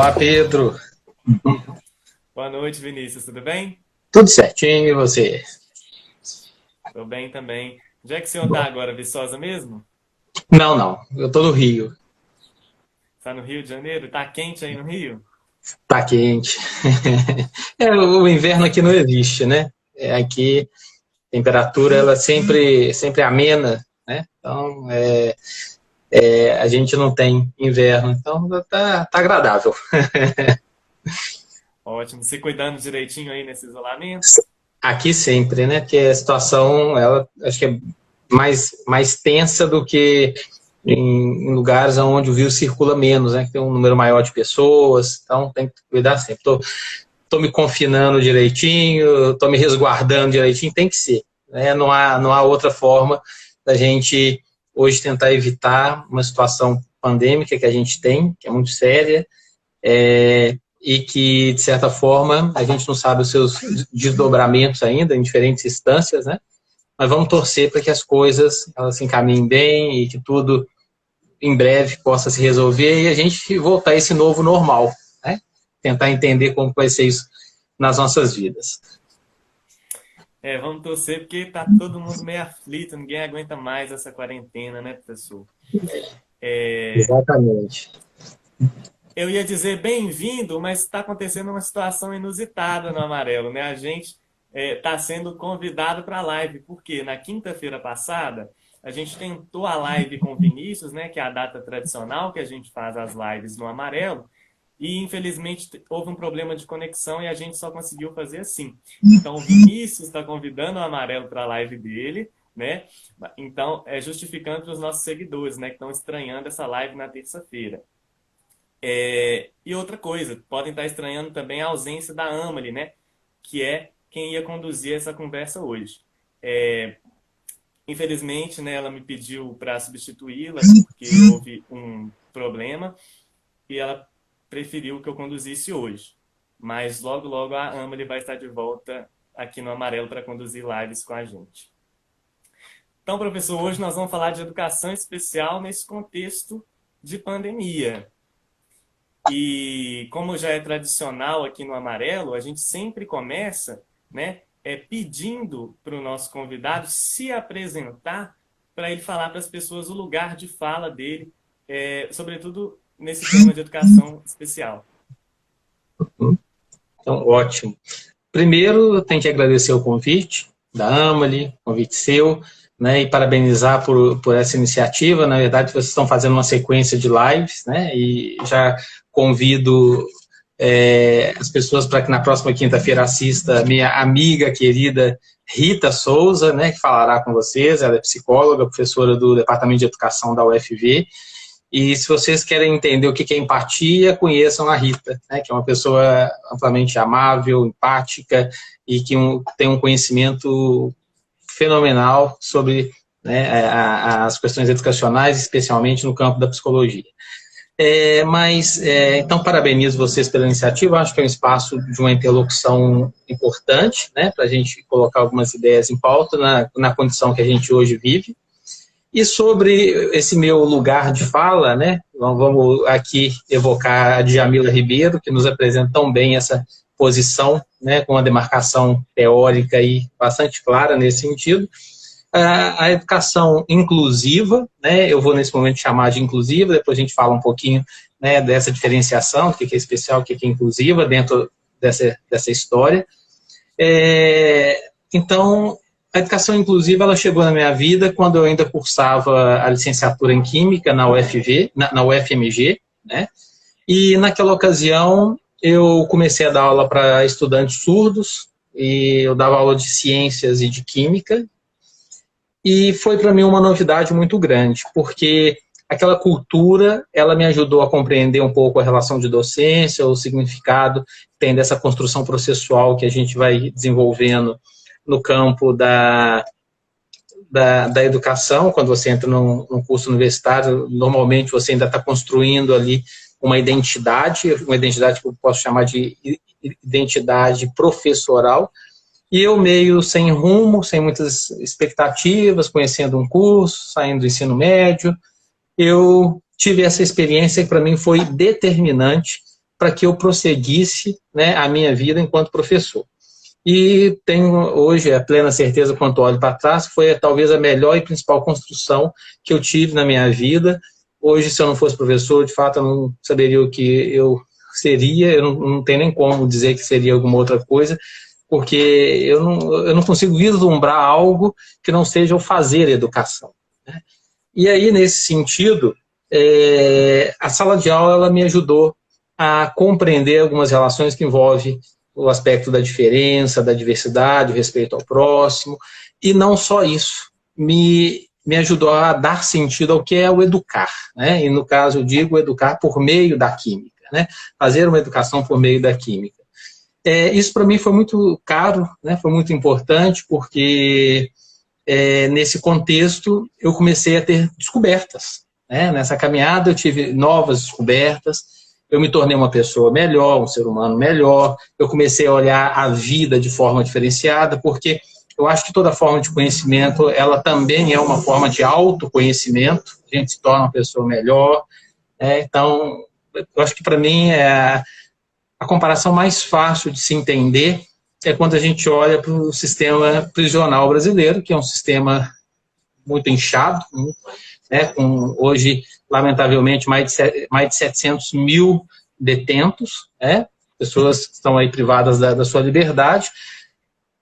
Olá, Pedro. Boa noite, Vinícius. Tudo bem? Tudo certinho, e você? Tô bem também. Onde é que o senhor tá agora, Viçosa mesmo? Não, não. Eu tô no Rio. Tá no Rio de Janeiro? Tá quente aí no Rio? Tá quente. O inverno aqui não existe, né? Aqui a temperatura ela sempre amena, né? Então a gente não tem inverno, então tá agradável. Ótimo. Se cuidando direitinho aí nesse isolamento? Aqui sempre, né? Porque a situação ela acho que é mais tensa do que em lugares onde o vírus circula menos, né? Que tem um número maior de pessoas, então tem que cuidar sempre. Tô me confinando direitinho, tô me resguardando direitinho, tem que ser, né? Não há outra forma da gente hoje tentar evitar uma situação pandêmica que a gente tem, que é muito séria, e que, de certa forma, a gente não sabe os seus desdobramentos ainda em diferentes instâncias, né? Mas vamos torcer para que as coisas elas se encaminhem bem e que tudo em breve possa se resolver e a gente voltar a esse novo normal, né? Tentar entender como vai ser isso nas nossas vidas. Vamos torcer porque tá todo mundo meio aflito, ninguém aguenta mais essa quarentena, né, professor? É, Exatamente. eu ia dizer bem-vindo, mas está acontecendo uma situação inusitada no Amarelo, né? A gente está sendo convidado para a live, porque na quinta-feira passada a gente tentou a live com o Vinícius, né? Que é a data tradicional que a gente faz as lives no Amarelo, e infelizmente houve um problema de conexão e a gente só conseguiu fazer assim. Então o Vinícius está convidando o Amarelo para a live dele, né? Então, justificando para os nossos seguidores, né? Que estão estranhando essa live na terça-feira. E outra coisa, podem estar estranhando também a ausência da Amali, né? Que é quem ia conduzir essa conversa hoje. É, Infelizmente, né, ela me pediu para substituí-la porque houve um problema e ela preferiu que eu conduzisse hoje. Mas logo, logo a Amali vai estar de volta aqui no Amarelo para conduzir lives com a gente. Então, professor, hoje nós vamos falar de educação especial nesse contexto de pandemia. E como já é tradicional aqui no Amarelo, a gente sempre começa, né, pedindo para o nosso convidado se apresentar para ele falar para as pessoas o lugar de fala dele, sobretudo nesse tema de educação especial. Então, ótimo. Primeiro, eu tenho que agradecer o convite da Amali, convite seu, né, e parabenizar por essa iniciativa. Na verdade, vocês estão fazendo uma sequência de lives, né, e já convido as pessoas para que na próxima quinta-feira assista minha amiga querida Rita Souza, né, que falará com vocês. Ela é psicóloga, professora do Departamento de Educação da UFV. E se vocês querem entender o que é empatia, conheçam a Rita, né, que é uma pessoa amplamente amável, empática e que tem um conhecimento fenomenal sobre, né, as questões educacionais, especialmente no campo da psicologia. Então, parabenizo vocês pela iniciativa. Acho que é um espaço de uma interlocução importante, né, para a gente colocar algumas ideias em pauta na condição que a gente hoje vive. E sobre esse meu lugar de fala, né, vamos aqui evocar a Djamila Ribeiro, que nos apresenta tão bem essa posição, né, com uma demarcação teórica e bastante clara nesse sentido. A educação inclusiva, né, eu vou nesse momento chamar de inclusiva, depois a gente fala um pouquinho, né, dessa diferenciação, o que é especial, o que é inclusiva dentro dessa história. Então, a educação inclusiva ela chegou na minha vida quando eu ainda cursava a licenciatura em Química na UFV, na UFMG, né? E naquela ocasião eu comecei a dar aula para estudantes surdos, e eu dava aula de ciências e de química, e foi para mim uma novidade muito grande, porque aquela cultura, ela me ajudou a compreender um pouco a relação de docência, o significado que tem dessa construção processual que a gente vai desenvolvendo no campo da educação. Quando você entra num curso universitário, normalmente você ainda está construindo ali uma identidade que eu posso chamar de identidade professoral, e eu meio sem rumo, sem muitas expectativas, conhecendo um curso, saindo do ensino médio, eu tive essa experiência que para mim foi determinante para que eu prosseguisse, né, a minha vida enquanto professor. E tenho hoje a plena certeza, quando olho para trás, que foi talvez a melhor e principal construção que eu tive na minha vida. Hoje, se eu não fosse professor, de fato, eu não saberia o que eu seria, eu não tenho nem como dizer que seria alguma outra coisa, porque eu não consigo vislumbrar algo que não seja o fazer educação, né? E aí, nesse sentido, a sala de aula ela me ajudou a compreender algumas relações que envolvem o aspecto da diferença, da diversidade, o respeito ao próximo, e não só isso, me ajudou a dar sentido ao que é o educar, né? E no caso eu digo educar por meio da química, né? Fazer uma educação por meio da química. Isso para mim foi muito caro, né? Foi muito importante, porque nesse contexto eu comecei a ter descobertas, né? Nessa caminhada eu tive novas descobertas, eu me tornei uma pessoa melhor, um ser humano melhor, eu comecei a olhar a vida de forma diferenciada, porque eu acho que toda forma de conhecimento, ela também é uma forma de autoconhecimento, a gente se torna uma pessoa melhor, então, eu acho que para mim a comparação mais fácil de se entender é quando a gente olha para o sistema prisional brasileiro, que é um sistema muito inchado, né, com hoje, lamentavelmente, mais de 700 mil detentos, né, pessoas que estão aí privadas da sua liberdade,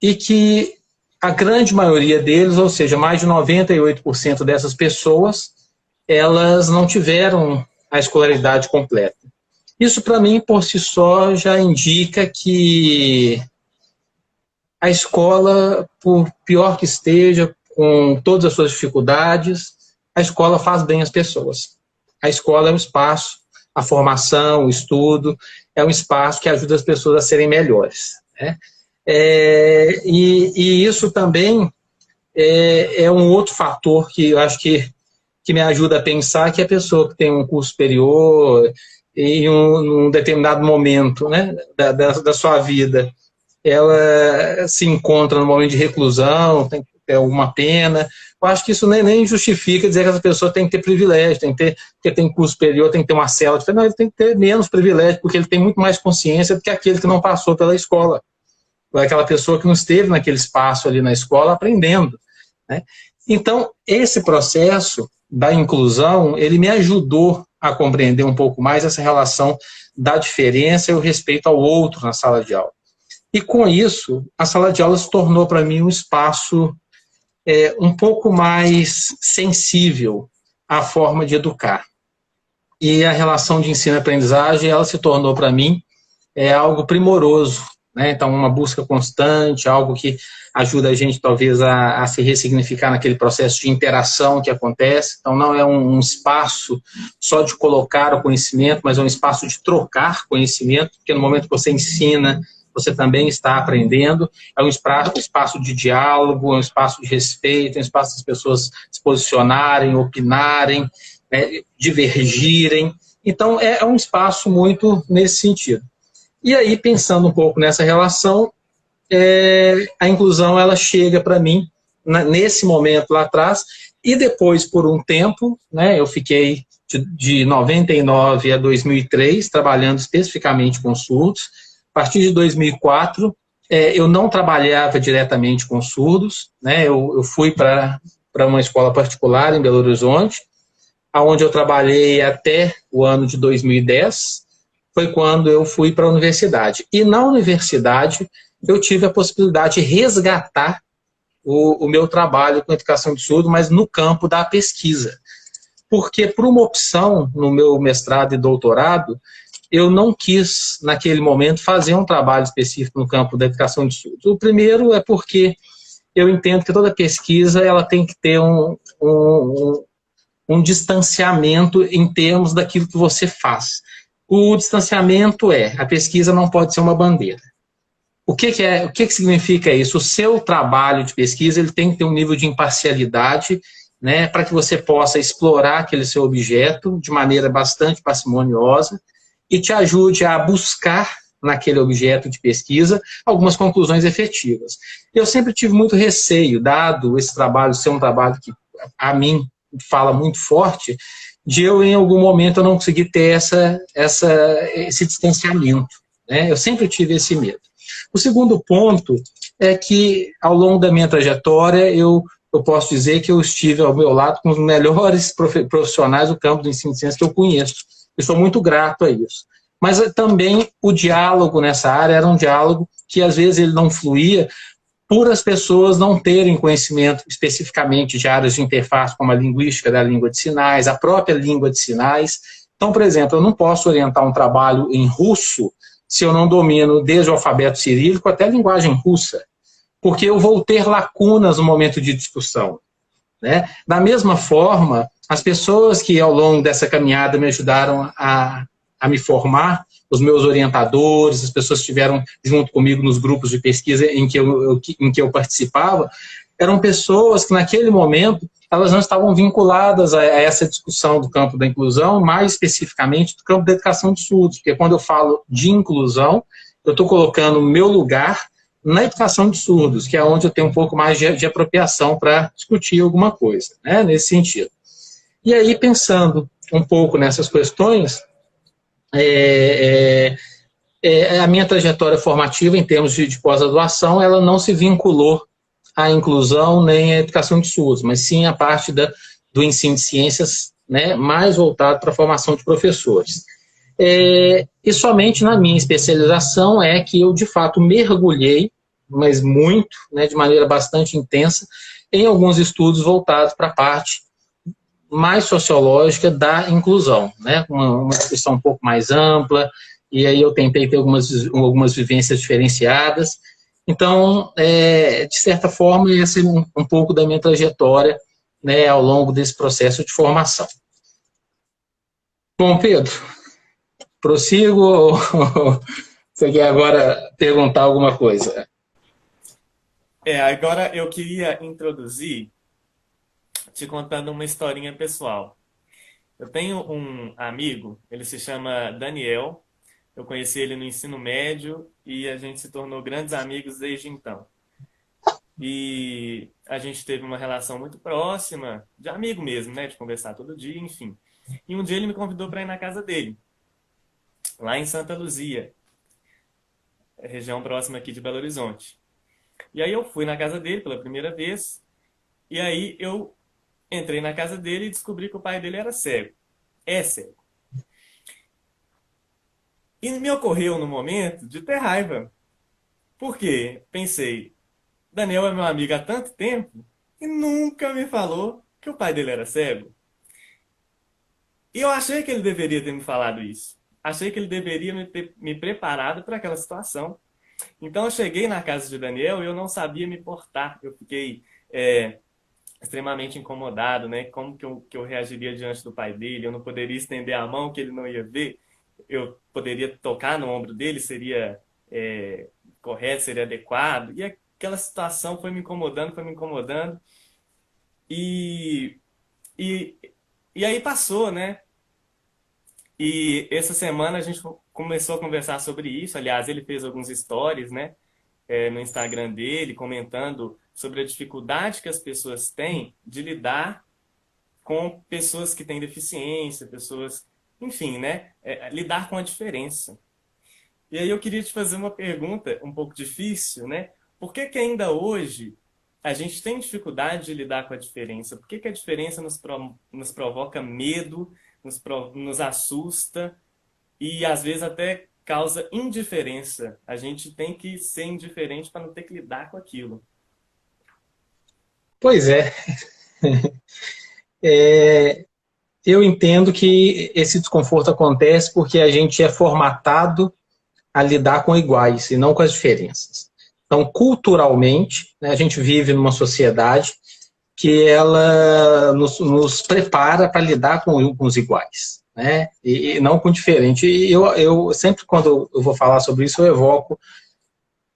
e que a grande maioria deles, ou seja, mais de 98% dessas pessoas, elas não tiveram a escolaridade completa. Isso, para mim, por si só, já indica que a escola, por pior que esteja, com todas as suas dificuldades, a escola faz bem às pessoas. A escola é um espaço, a formação, o estudo, é um espaço que ajuda as pessoas a serem melhores, né? E isso também é um outro fator que eu acho que me ajuda a pensar que a pessoa que tem um curso superior em um determinado momento, né, da sua vida, ela se encontra no momento de reclusão, tem que ter alguma pena. Eu acho que isso nem justifica dizer que essa pessoa tem que ter privilégio, porque tem curso superior, tem que ter uma célula. Não, ele tem que ter menos privilégio, porque ele tem muito mais consciência do que aquele que não passou pela escola. Ou aquela pessoa que não esteve naquele espaço ali na escola aprendendo, né? Então, esse processo da inclusão, ele me ajudou a compreender um pouco mais essa relação da diferença e o respeito ao outro na sala de aula. E com isso, a sala de aula se tornou para mim um espaço um pouco mais sensível à forma de educar. E a relação de ensino e aprendizagem, ela se tornou para mim algo primoroso, né? Então, uma busca constante, algo que ajuda a gente talvez a se ressignificar naquele processo de interação que acontece. Então, não é um espaço só de colocar o conhecimento, mas é um espaço de trocar conhecimento, porque no momento que você ensina, você também está aprendendo. É um espaço de diálogo, é um espaço de respeito, é um espaço das pessoas se posicionarem, opinarem, divergirem. Então, é um espaço muito nesse sentido. E aí, pensando um pouco nessa relação, a inclusão ela chega para mim nesse momento lá atrás, e depois, por um tempo, né, eu fiquei de 99 a 2003 trabalhando especificamente com surdos. A partir de 2004, eu não trabalhava diretamente com surdos, né? Eu fui para uma escola particular em Belo Horizonte, onde eu trabalhei até o ano de 2010, foi quando eu fui para a universidade. E na universidade, eu tive a possibilidade de resgatar o meu trabalho com educação de surdo, mas no campo da pesquisa. Porque, por uma opção no meu mestrado e doutorado, eu não quis, naquele momento, fazer um trabalho específico no campo da educação de surdos. O primeiro é porque eu entendo que toda pesquisa ela tem que ter um distanciamento em termos daquilo que você faz. O distanciamento a pesquisa não pode ser uma bandeira. O que significa isso? O seu trabalho de pesquisa ele tem que ter um nível de imparcialidade, né, para que você possa explorar aquele seu objeto de maneira bastante parcimoniosa e te ajude a buscar naquele objeto de pesquisa algumas conclusões efetivas. Eu sempre tive muito receio, dado esse trabalho ser um trabalho que a mim fala muito forte, de eu, em algum momento, eu não conseguir ter esse distanciamento, né? Eu sempre tive esse medo. O segundo ponto é que, ao longo da minha trajetória, eu posso dizer que eu estive ao meu lado com os melhores profissionais do campo do ensino de ciência que eu conheço. Eu sou muito grato a isso. Mas também o diálogo nessa área era um diálogo que, às vezes, ele não fluía por as pessoas não terem conhecimento especificamente de áreas de interface, como a linguística da língua de sinais, a própria língua de sinais. Então, por exemplo, eu não posso orientar um trabalho em russo se eu não domino desde o alfabeto cirílico até a linguagem russa, porque eu vou ter lacunas no momento de discussão, né? Da mesma forma, as pessoas que ao longo dessa caminhada me ajudaram a me formar, os meus orientadores, as pessoas que estiveram junto comigo nos grupos de pesquisa em que eu participava, eram pessoas que naquele momento elas não estavam vinculadas a essa discussão do campo da inclusão, mais especificamente do campo da educação de surdos, porque quando eu falo de inclusão, eu estou colocando o meu lugar na educação de surdos, que é onde eu tenho um pouco mais de apropriação para discutir alguma coisa, né, nesse sentido. E aí, pensando um pouco nessas questões, a minha trajetória formativa, em termos de pós-graduação, ela não se vinculou à inclusão nem à educação de surdos, mas sim à parte do ensino de ciências, né, mais voltado para a formação de professores. E somente na minha especialização é que eu, de fato, mergulhei, mas muito, né, de maneira bastante intensa, em alguns estudos voltados para a parte mais sociológica da inclusão, né, uma discussão um pouco mais ampla, e aí eu tentei ter algumas vivências diferenciadas. Então, de certa forma, essa é um pouco da minha trajetória, né, ao longo desse processo de formação. Bom, Pedro, prossigo ou você quer agora perguntar alguma coisa? Agora eu queria introduzir, te contando uma historinha pessoal. Eu tenho um amigo, ele se chama Daniel, eu conheci ele no ensino médio e a gente se tornou grandes amigos desde então. E a gente teve uma relação muito próxima, de amigo mesmo, né, de conversar todo dia, enfim. E um dia ele me convidou para ir na casa dele, lá em Santa Luzia, região próxima aqui de Belo Horizonte. E aí eu fui na casa dele pela primeira vez, e aí eu entrei na casa dele e descobri que o pai dele era cego. É cego. E me ocorreu no momento de ter raiva. Por quê? Pensei, Daniel é meu amigo há tanto tempo e nunca me falou que o pai dele era cego. E eu achei que ele deveria ter me falado isso. Achei que ele deveria ter me preparado para aquela situação. Então eu cheguei na casa de Daniel e eu não sabia me portar. Eu fiquei extremamente incomodado, né? Como que eu reagiria diante do pai dele? Eu não poderia estender a mão que ele não ia ver. Eu poderia tocar no ombro dele, seria correto, seria adequado. E aquela situação foi me incomodando, foi me incomodando. E aí passou, né? E essa semana a gente começou a conversar sobre isso. Aliás, ele fez alguns stories, né, no Instagram dele, comentando sobre a dificuldade que as pessoas têm de lidar com pessoas que têm deficiência, pessoas, enfim, né, lidar com a diferença. E aí eu queria te fazer uma pergunta um pouco difícil, né? Por que ainda hoje a gente tem dificuldade de lidar com a diferença? Por que a diferença nos provoca medo, nos assusta e às vezes até causa indiferença? A gente tem que ser indiferente para não ter que lidar com aquilo. Pois é. Eu entendo que esse desconforto acontece porque a gente é formatado a lidar com iguais e não com as diferenças. Então, culturalmente, né, a gente vive numa sociedade que ela nos prepara para lidar com os iguais, né, e não com diferente. E eu sempre, quando eu vou falar sobre isso, eu evoco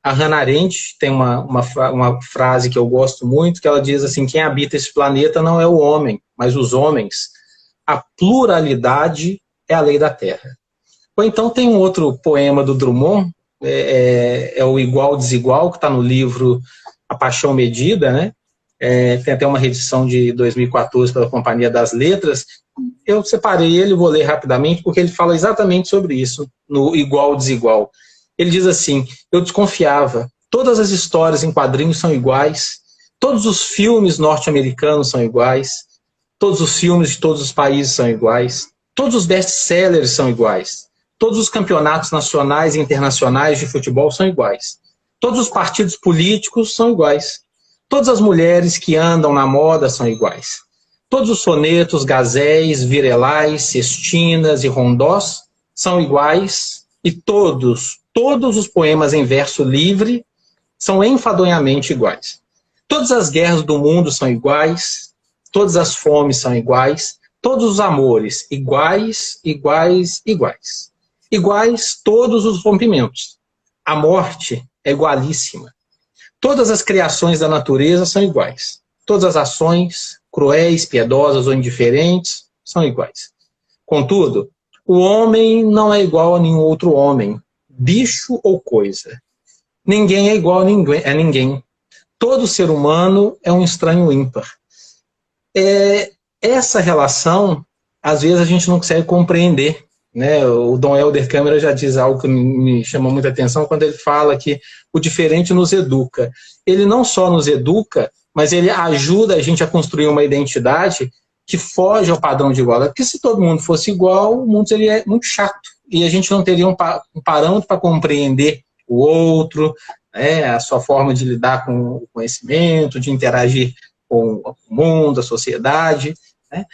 a Hannah Arendt. Tem uma frase que eu gosto muito, que ela diz assim: quem habita esse planeta não é o homem, mas os homens. A pluralidade é a lei da Terra. Ou então tem um outro poema do Drummond, o Igual Desigual, que está no livro A Paixão Medida, né? Tem até uma reedição de 2014 pela Companhia das Letras, eu separei ele, vou ler rapidamente, porque ele fala exatamente sobre isso, no Igual Desigual. Ele diz assim: eu desconfiava, todas as histórias em quadrinhos são iguais, todos os filmes norte-americanos são iguais, todos os filmes de todos os países são iguais, todos os best-sellers são iguais, todos os campeonatos nacionais e internacionais de futebol são iguais, todos os partidos políticos são iguais, todas as mulheres que andam na moda são iguais, todos os sonetos, gazéis, virelais, cestinas e rondós são iguais, e todos os poemas em verso livre são enfadonhamente iguais. Todas as guerras do mundo são iguais, todas as fomes são iguais, todos os amores iguais, iguais, iguais. Iguais todos os rompimentos. A morte é igualíssima. Todas as criações da natureza são iguais. Todas as ações, cruéis, piedosas ou indiferentes, são iguais. Contudo, o homem não é igual a nenhum outro homem, bicho ou coisa. Ninguém é igual a ninguém. Todo ser humano é um estranho ímpar. Essa relação, às vezes, a gente não consegue compreender, né? O Dom Helder Câmara já diz algo que me chamou muita atenção quando ele fala que o diferente nos educa. Ele não só nos educa, mas ele ajuda a gente a construir uma identidade que foge ao padrão de igualdade. Porque se todo mundo fosse igual, o mundo seria muito chato. E a gente não teria um parâmetro para compreender o outro, né, a sua forma de lidar com o conhecimento, de interagir com o mundo, a sociedade. Né?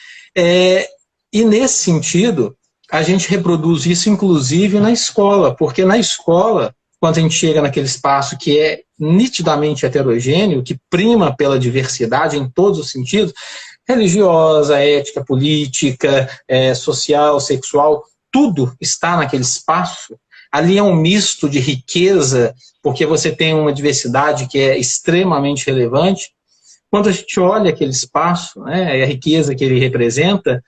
E nesse sentido, a gente reproduz isso, inclusive, na escola. Porque na escola, quando a gente chega naquele espaço que é nitidamente heterogêneo, que prima pela diversidade em todos os sentidos, religiosa, ética, política, social, sexual, tudo está naquele espaço. Ali é um misto de riqueza, porque você tem uma diversidade que é extremamente relevante. Quando a gente olha aquele espaço, né, e a riqueza que ele representa,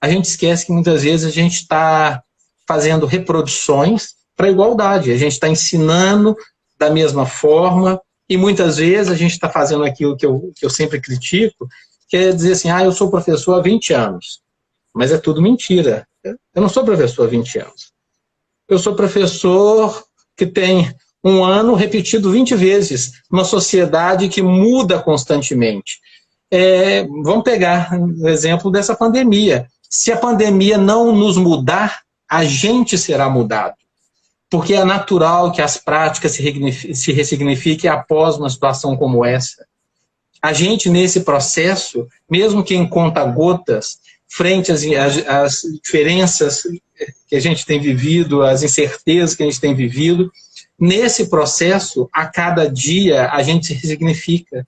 a gente esquece que muitas vezes a gente está fazendo reproduções para a igualdade. A gente está ensinando da mesma forma e muitas vezes a gente está fazendo aquilo que eu sempre critico, que é dizer assim, eu sou professor há 20 anos. Mas é tudo mentira. Eu não sou professor há 20 anos. Eu sou professor que tem um ano repetido 20 vezes, numa sociedade que muda constantemente. Vamos pegar o exemplo dessa pandemia. Se a pandemia não nos mudar, a gente será mudado. Porque é natural que as práticas se ressignifiquem após uma situação como essa. A gente, nesse processo, mesmo que em conta-gotas, frente às diferenças que a gente tem vivido, às incertezas que a gente tem vivido, nesse processo, a cada dia, a gente se ressignifica.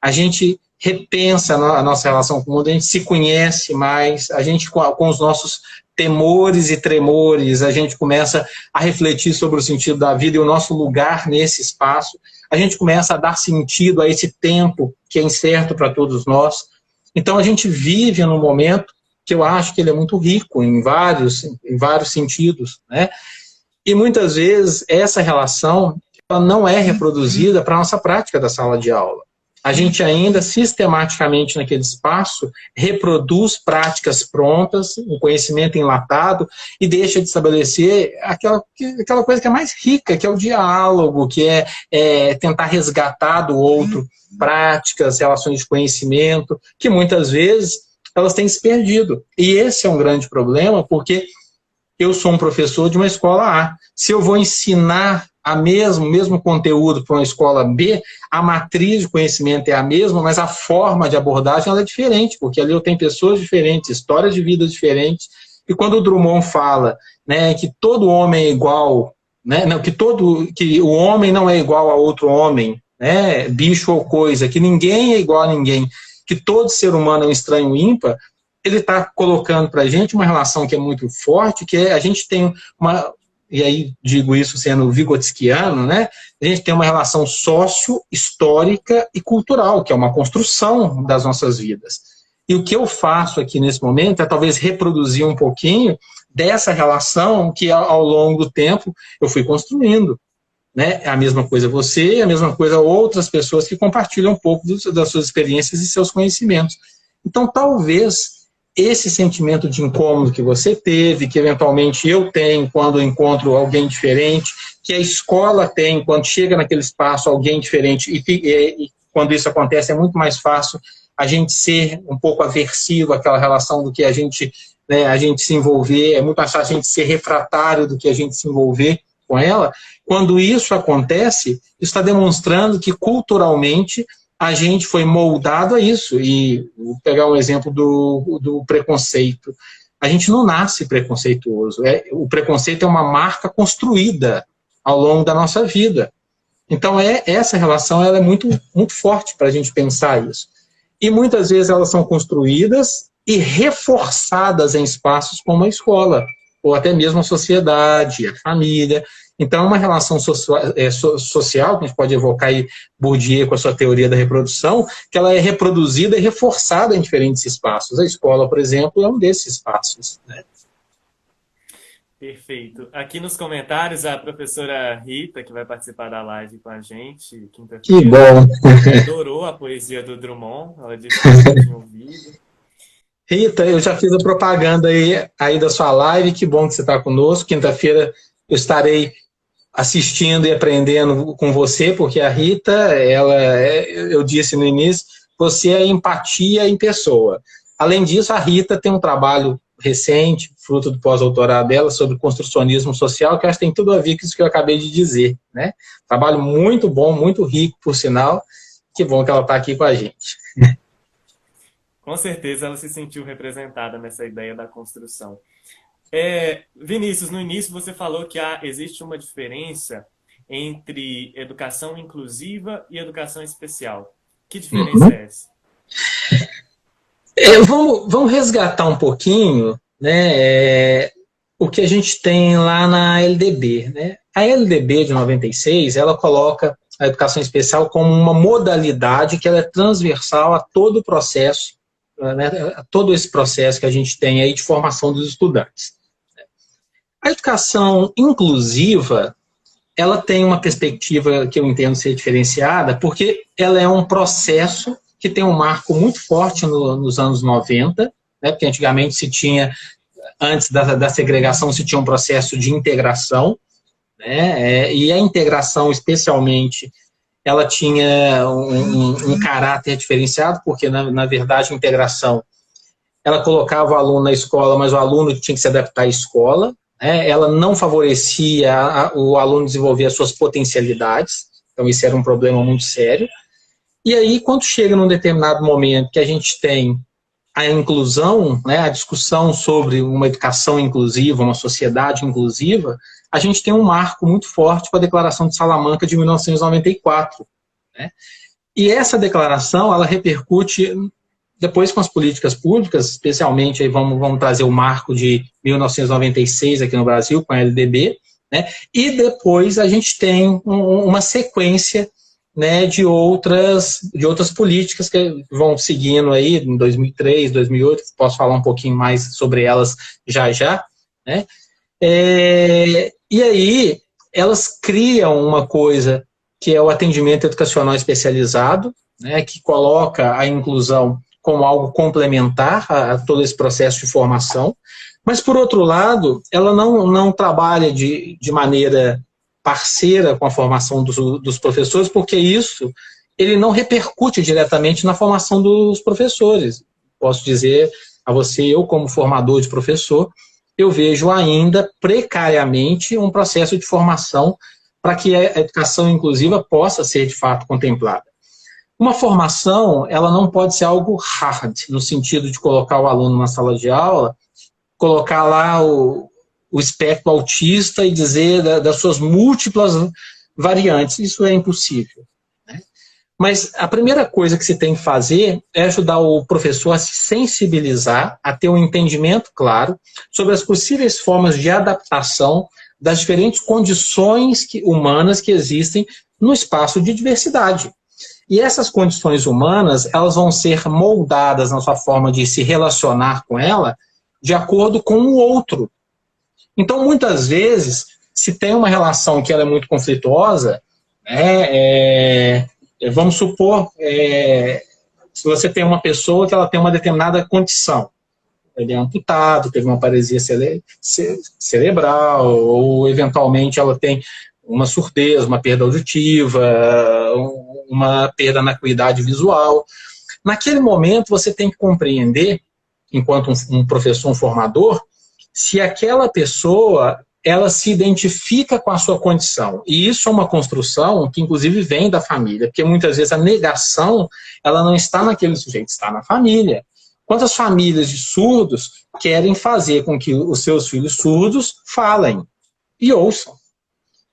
A gente repensa a nossa relação com o mundo, a gente se conhece mais, a gente, com os nossos temores e tremores, a gente começa a refletir sobre o sentido da vida e o nosso lugar nesse espaço. A gente começa a dar sentido a esse tempo que é incerto para todos nós. Então, a gente vive num momento que eu acho que ele é muito rico em vários sentidos, né? E muitas vezes essa relação ela não é reproduzida para a nossa prática da sala de aula. A gente ainda sistematicamente naquele espaço reproduz práticas prontas, um conhecimento enlatado e deixa de estabelecer aquela coisa que é mais rica, que é o diálogo, que é tentar resgatar do outro práticas, relações de conhecimento, que muitas vezes elas têm se perdido. E esse é um grande problema, porque eu sou um professor de uma escola A. Se eu vou ensinar o mesmo conteúdo para uma escola B, a matriz de conhecimento é a mesma, mas a forma de abordagem ela é diferente, porque ali eu tenho pessoas diferentes, histórias de vida diferentes. E quando o Drummond fala, né, que todo homem é igual, né, não, que o homem não é igual a outro homem, né, bicho ou coisa, que ninguém é igual a ninguém, que todo ser humano é um estranho ímpar, ele está colocando para a gente uma relação que é muito forte, que a gente tem uma... E aí digo isso sendo vigotskiano, né? A gente tem uma relação sócio-histórica e cultural, que é uma construção das nossas vidas. E o que eu faço aqui nesse momento é talvez reproduzir um pouquinho dessa relação que ao longo do tempo eu fui construindo. Né? É a mesma coisa você, a mesma coisa outras pessoas que compartilham um pouco das suas experiências e seus conhecimentos. Então talvez esse sentimento de incômodo que você teve, que eventualmente eu tenho quando encontro alguém diferente, que a escola tem quando chega naquele espaço alguém diferente, e quando isso acontece é muito mais fácil a gente ser um pouco aversivo àquela relação do que a gente se envolver, é muito mais fácil a gente ser refratário do que a gente se envolver com ela. Quando isso acontece, isso está demonstrando que culturalmente a gente foi moldado a isso. E vou pegar um exemplo do preconceito. A gente não nasce preconceituoso. O preconceito é uma marca construída ao longo da nossa vida. Então, essa relação ela é muito, muito forte para a gente pensar isso. E muitas vezes elas são construídas e reforçadas em espaços como a escola, ou até mesmo a sociedade, a família. Então, uma relação social, que a gente pode evocar aí Bourdieu com a sua teoria da reprodução, que ela é reproduzida e reforçada em diferentes espaços. A escola, por exemplo, é um desses espaços, né? Perfeito. Aqui nos comentários, a professora Rita, que vai participar da live com a gente, quinta-feira, que bom. Adorou a poesia do Drummond, ela disse que não tinha ouvido. Rita, eu já fiz a propaganda aí da sua live, que bom que você está conosco. Quinta-feira eu estarei assistindo e aprendendo com você, porque a Rita, eu disse no início, você é empatia em pessoa. Além disso, a Rita tem um trabalho recente, fruto do pós-doutorado dela, sobre construcionismo social, que eu acho que tem tudo a ver com isso que eu acabei de dizer, né? Trabalho muito bom, muito rico, por sinal. Que bom que ela está aqui com a gente. Com certeza ela se sentiu representada nessa ideia da construção. Vinícius, no início você falou que existe uma diferença entre educação inclusiva e educação especial. Que diferença é essa? Vamos resgatar um pouquinho, né, o que a gente tem lá na LDB, né? A LDB de 96, ela coloca a educação especial como uma modalidade que ela é transversal a todo o processo, né, a todo esse processo que a gente tem aí de formação dos estudantes. A educação inclusiva, ela tem uma perspectiva que eu entendo ser diferenciada, porque ela é um processo que tem um marco muito forte nos anos 90, né, porque antigamente se tinha, antes da segregação, se tinha um processo de integração, né, e a integração, especialmente, ela tinha um caráter diferenciado, porque, na verdade, a integração, ela colocava o aluno na escola, mas o aluno tinha que se adaptar à escola, né, ela não favorecia o aluno desenvolver as suas potencialidades, então isso era um problema muito sério. E aí, quando chega num determinado momento que a gente tem a inclusão, né, a discussão sobre uma educação inclusiva, uma sociedade inclusiva, a gente tem um marco muito forte com a Declaração de Salamanca de 1994. Né? E essa declaração, ela repercute depois com as políticas públicas, especialmente, aí vamos trazer o marco de 1996 aqui no Brasil, com a LDB, né? E depois a gente tem uma sequência, né, de outras políticas que vão seguindo aí em 2003, 2008, posso falar um pouquinho mais sobre elas já, né? E aí elas criam uma coisa que é o atendimento educacional especializado, né, que coloca a inclusão como algo complementar a todo esse processo de formação, mas, por outro lado, ela não trabalha de maneira parceira com a formação dos professores, porque isso ele não repercute diretamente na formação dos professores. Posso dizer a você, eu como formador de professor, eu vejo ainda precariamente um processo de formação para que a educação inclusiva possa ser de fato contemplada. Uma formação, ela não pode ser algo hard, no sentido de colocar o aluno na sala de aula, colocar lá o espectro autista e dizer das suas múltiplas variantes. Isso é impossível. Né? Mas a primeira coisa que se tem que fazer é ajudar o professor a se sensibilizar, a ter um entendimento claro sobre as possíveis formas de adaptação das diferentes condições humanas que existem no espaço de diversidade. E essas condições humanas, elas vão ser moldadas na sua forma de se relacionar com ela de acordo com o outro. Então, muitas vezes, se tem uma relação que ela é muito conflituosa, vamos supor, se você tem uma pessoa que ela tem uma determinada condição, ele é amputado, teve uma paresia cerebral, ou eventualmente ela tem uma surdez, uma perda auditiva, uma perda na acuidade visual. Naquele momento, você tem que compreender, enquanto um professor, um formador, se aquela pessoa ela se identifica com a sua condição. E isso é uma construção que, inclusive, vem da família, porque muitas vezes a negação ela não está naquele sujeito, está na família. Quantas famílias de surdos querem fazer com que os seus filhos surdos falem e ouçam?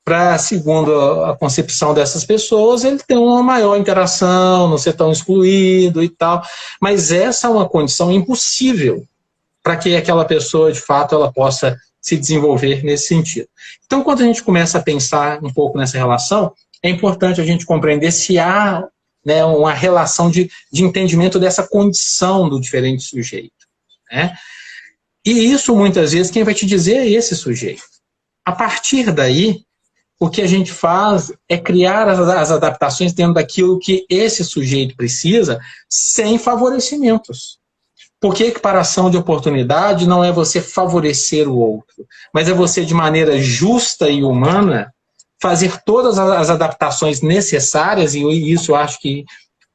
Para, segundo a concepção dessas pessoas, ele tem uma maior interação, não ser tão excluído e tal. Mas essa é uma condição impossível para que aquela pessoa, de fato, ela possa se desenvolver nesse sentido. Então, quando a gente começa a pensar um pouco nessa relação, é importante a gente compreender se há, né, uma relação de entendimento dessa condição do diferente sujeito, né? E isso, muitas vezes, quem vai te dizer é esse sujeito. A partir daí, o que a gente faz é criar as adaptações dentro daquilo que esse sujeito precisa, sem favorecimentos. Porque equiparação de oportunidade não é você favorecer o outro, mas é você, de maneira justa e humana, fazer todas as adaptações necessárias, e isso eu acho que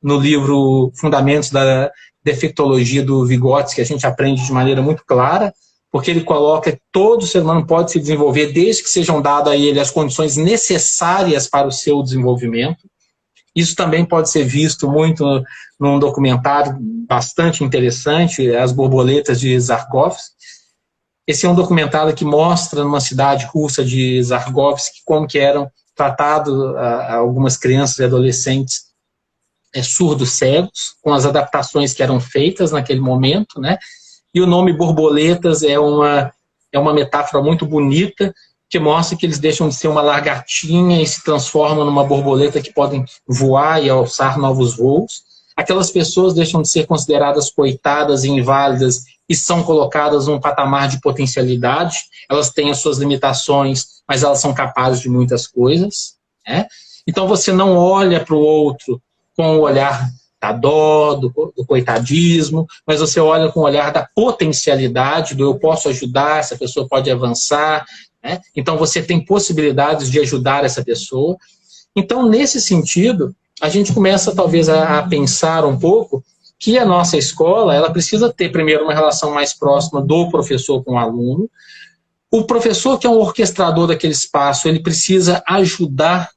no livro Fundamentos da Defectologia do Vygotsky a gente aprende de maneira muito clara, porque ele coloca que todo ser humano pode se desenvolver desde que sejam dadas a ele as condições necessárias para o seu desenvolvimento. Isso também pode ser visto muito num documentário bastante interessante, As Borboletas de Zarkovsky. Esse é um documentário que mostra numa cidade russa de Zarkovsky como que eram tratados algumas crianças e adolescentes surdos cegos, com as adaptações que eram feitas naquele momento, né? E o nome borboletas é uma metáfora muito bonita, que mostra que eles deixam de ser uma lagartinha e se transformam numa borboleta que podem voar e alçar novos voos. Aquelas pessoas deixam de ser consideradas coitadas e inválidas e são colocadas num patamar de potencialidade. Elas têm as suas limitações, mas elas são capazes de muitas coisas, né? Então você não olha para o outro com o olhar da dó, do coitadismo, mas você olha com o olhar da potencialidade, do eu posso ajudar, essa pessoa pode avançar, né? Então você tem possibilidades de ajudar essa pessoa. Então, nesse sentido, a gente começa talvez a pensar um pouco que a nossa escola ela precisa ter primeiro uma relação mais próxima do professor com o aluno. O professor, que é um orquestrador daquele espaço, ele precisa ajudar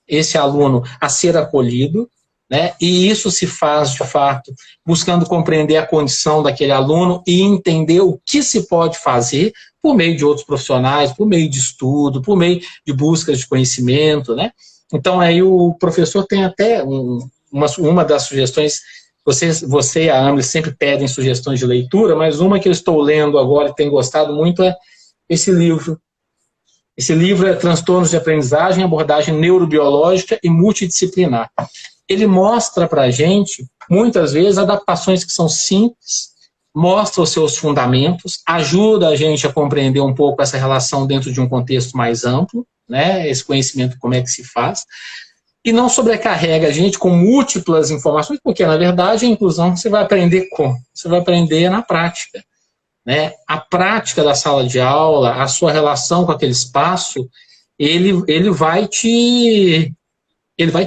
esse aluno a ser acolhido, né? E isso se faz, de fato, buscando compreender a condição daquele aluno e entender o que se pode fazer por meio de outros profissionais, por meio de estudo, por meio de buscas de conhecimento, né? Então, aí o professor tem até uma das sugestões, você e a Amelie sempre pedem sugestões de leitura, mas uma que eu estou lendo agora e tenho gostado muito é esse livro. Esse livro é Transtornos de Aprendizagem, Abordagem Neurobiológica e Multidisciplinar. Ele mostra para a gente, muitas vezes, adaptações que são simples, mostra os seus fundamentos, ajuda a gente a compreender um pouco essa relação dentro de um contexto mais amplo, né? Esse conhecimento, como é que se faz, e não sobrecarrega a gente com múltiplas informações, porque, na verdade, a inclusão você vai aprender como? Você vai aprender na prática, né? A prática da sala de aula, a sua relação com aquele espaço, ele vai te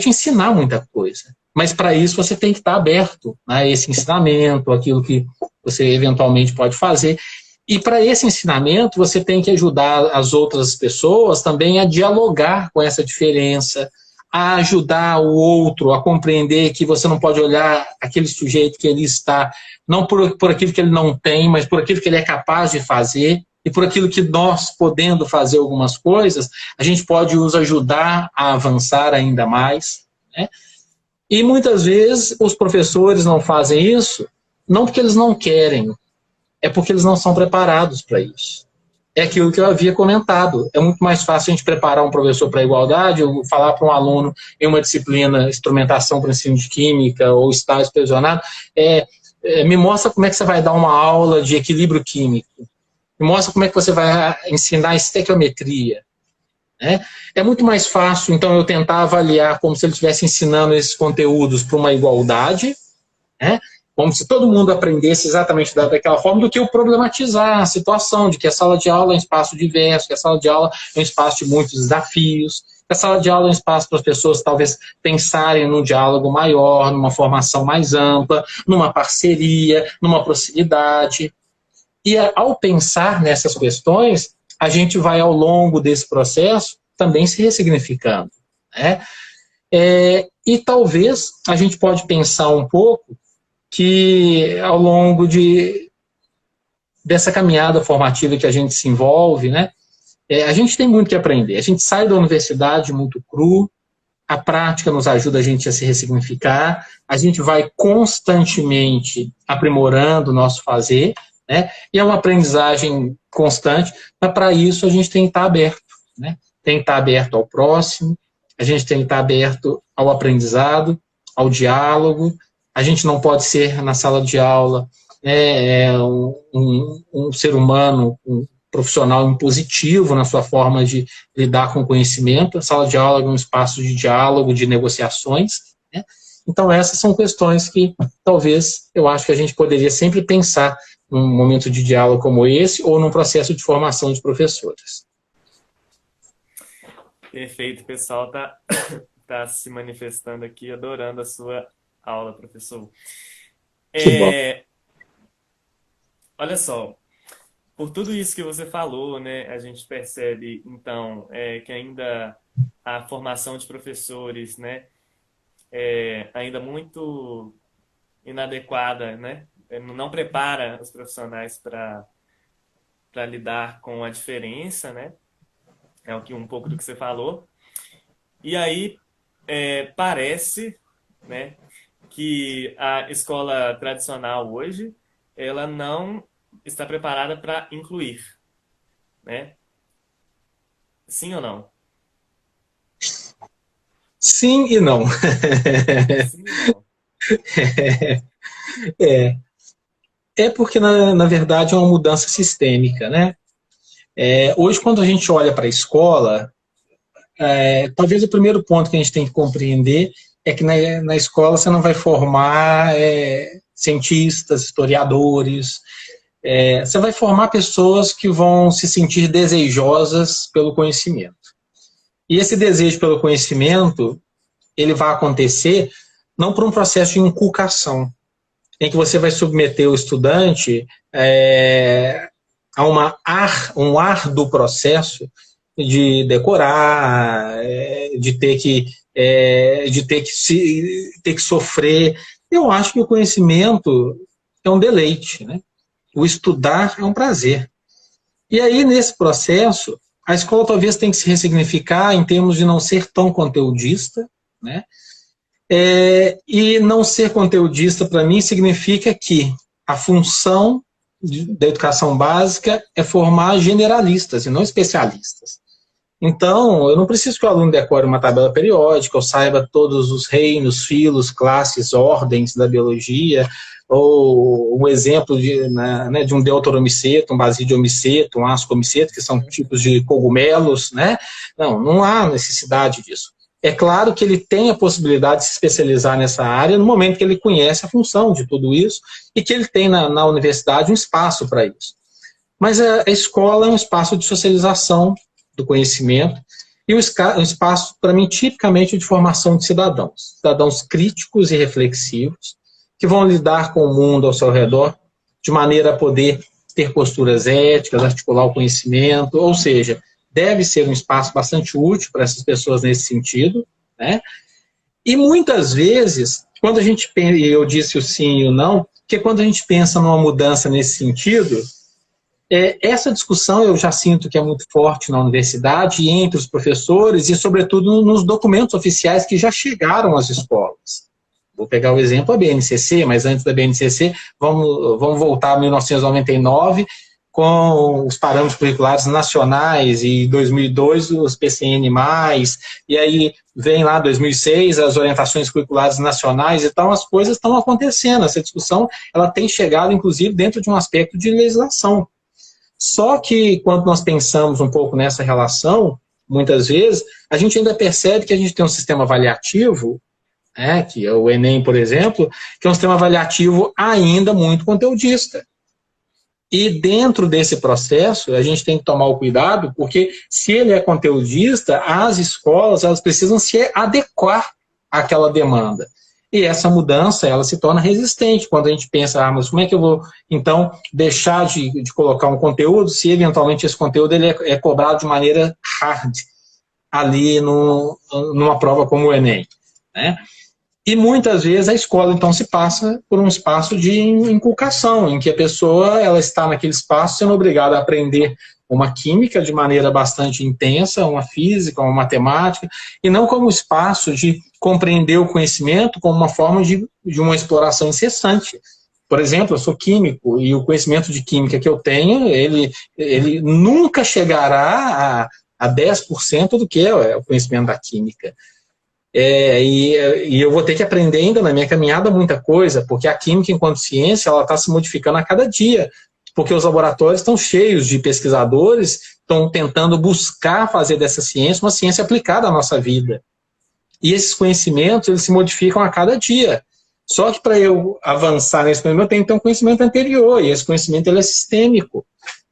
ensinar muita coisa. Mas, para isso, você tem que estar aberto a esse ensinamento, aquilo que você eventualmente pode fazer. E, para esse ensinamento, você tem que ajudar as outras pessoas também a dialogar com essa diferença, a ajudar o outro a compreender que você não pode olhar aquele sujeito que ele está, não por aquilo que ele não tem, mas por aquilo que ele é capaz de fazer, e por aquilo que nós, podendo fazer algumas coisas, a gente pode os ajudar a avançar ainda mais, né? E muitas vezes os professores não fazem isso, não porque eles não querem, é porque eles não são preparados para isso. É aquilo que eu havia comentado. É muito mais fácil a gente preparar um professor para a igualdade, ou falar para um aluno em uma disciplina, instrumentação para ensino de química, ou estágio supervisionado, me mostra como é que você vai dar uma aula de equilíbrio químico. Me mostra como é que você vai ensinar estequiometria, né? É muito mais fácil, então, eu tentar avaliar como se ele estivesse ensinando esses conteúdos para uma igualdade, né? como se todo mundo aprendesse exatamente daquela forma, do que o problematizar a situação de que a sala de aula é um espaço diverso, que a sala de aula é um espaço de muitos desafios, que a sala de aula é um espaço para as pessoas talvez pensarem num diálogo maior, numa formação mais ampla, numa parceria, numa proximidade. E ao pensar nessas questões, a gente vai, ao longo desse processo, também se ressignificando, né? E talvez a gente pode pensar um pouco que ao longo dessa caminhada formativa que a gente se envolve, né, a gente tem muito que aprender. A gente sai da universidade muito cru, a prática nos ajuda a gente a se ressignificar, a gente vai constantemente aprimorando o nosso fazer, né, e é uma aprendizagem constante, mas para isso a gente tem que estar aberto, né, tem que estar aberto ao próximo, a gente tem que estar aberto ao aprendizado, ao diálogo. A gente não pode ser, na sala de aula, um ser humano, um profissional impositivo na sua forma de lidar com o conhecimento. A sala de aula é um espaço de diálogo, de negociações, né? Então, essas são questões que, talvez, eu acho que a gente poderia sempre pensar num momento de diálogo como esse, ou num processo de formação de professores. Perfeito, o pessoal tá se manifestando aqui, adorando a sua aula, professor. Olha só, por tudo isso que você falou, né, a gente percebe, então, que ainda a formação de professores, né, é ainda muito inadequada, né, não prepara os profissionais para lidar com a diferença, né, é um pouco do que você falou. E aí, parece, né, que a escola tradicional hoje, ela não está preparada para incluir, né? Sim ou não? Sim e não. Sim e não. Porque, na verdade, é uma mudança sistêmica, né? Hoje, quando a gente olha para a escola, talvez o primeiro ponto que a gente tem que compreender é que na escola você não vai formar cientistas, historiadores, você vai formar pessoas que vão se sentir desejosas pelo conhecimento. E esse desejo pelo conhecimento, ele vai acontecer não por um processo de inculcação, em que você vai submeter o estudante a um árduo processo de decorar, de ter que sofrer. Eu acho que o conhecimento é um deleite, né? O estudar é um prazer. E aí, nesse processo, a escola talvez tenha que se ressignificar em termos de não ser tão conteudista, né? E não ser conteudista, para mim, significa que a função da educação básica é formar generalistas e não especialistas. Então, eu não preciso que o aluno decore uma tabela periódica, ou saiba todos os reinos, filos, classes, ordens da biologia, ou um exemplo de um deuteromiceto, um basidiomiceto, um ascomiceto, que são tipos de cogumelos, né? Não há necessidade disso. É claro que ele tem a possibilidade de se especializar nessa área no momento que ele conhece a função de tudo isso e que ele tem na universidade um espaço para isso. Mas a escola é um espaço de socialização do conhecimento e um espaço, para mim, tipicamente de formação de cidadãos críticos e reflexivos, que vão lidar com o mundo ao seu redor de maneira a poder ter posturas éticas, articular o conhecimento, ou seja, deve ser um espaço bastante útil para essas pessoas nesse sentido, né? E muitas vezes, quando a gente pensa, e eu disse o sim e o não, porque quando a gente pensa numa mudança nesse sentido, essa discussão eu já sinto que é muito forte na universidade e entre os professores e, sobretudo, nos documentos oficiais que já chegaram às escolas. Vou pegar o exemplo da BNCC, mas antes da BNCC, vamos voltar a 1999, com os parâmetros curriculares nacionais, e 2002 os PCN+, e aí vem lá 2006 as orientações curriculares nacionais, então as coisas estão acontecendo, essa discussão ela tem chegado, inclusive, dentro de um aspecto de legislação. Só que, quando nós pensamos um pouco nessa relação, muitas vezes, a gente ainda percebe que a gente tem um sistema avaliativo né, que é o Enem, por exemplo, que é um sistema avaliativo ainda muito conteudista. E dentro desse processo, a gente tem que tomar o cuidado, porque se ele é conteudista, as escolas elas precisam se adequar àquela demanda. E essa mudança, ela se torna resistente quando a gente pensa, mas como é que eu vou, então, deixar de colocar um conteúdo se, eventualmente, esse conteúdo ele é cobrado de maneira hard, ali numa prova como o Enem, né? E muitas vezes a escola, então, se passa por um espaço de inculcação, em que a pessoa ela está naquele espaço sendo obrigada a aprender uma química de maneira bastante intensa, uma física, uma matemática, e não como espaço de compreender o conhecimento como uma forma de uma exploração incessante. Por exemplo, eu sou químico, e o conhecimento de química que eu tenho, ele nunca chegará a 10% do que é o conhecimento da química. E eu vou ter que aprender ainda na minha caminhada muita coisa, porque a química enquanto ciência ela está se modificando a cada dia, porque os laboratórios estão cheios de pesquisadores, estão tentando buscar fazer dessa ciência uma ciência aplicada à nossa vida. E esses conhecimentos eles se modificam a cada dia. Só que para eu avançar nesse conhecimento, eu tenho que ter um conhecimento anterior, e esse conhecimento ele é sistêmico.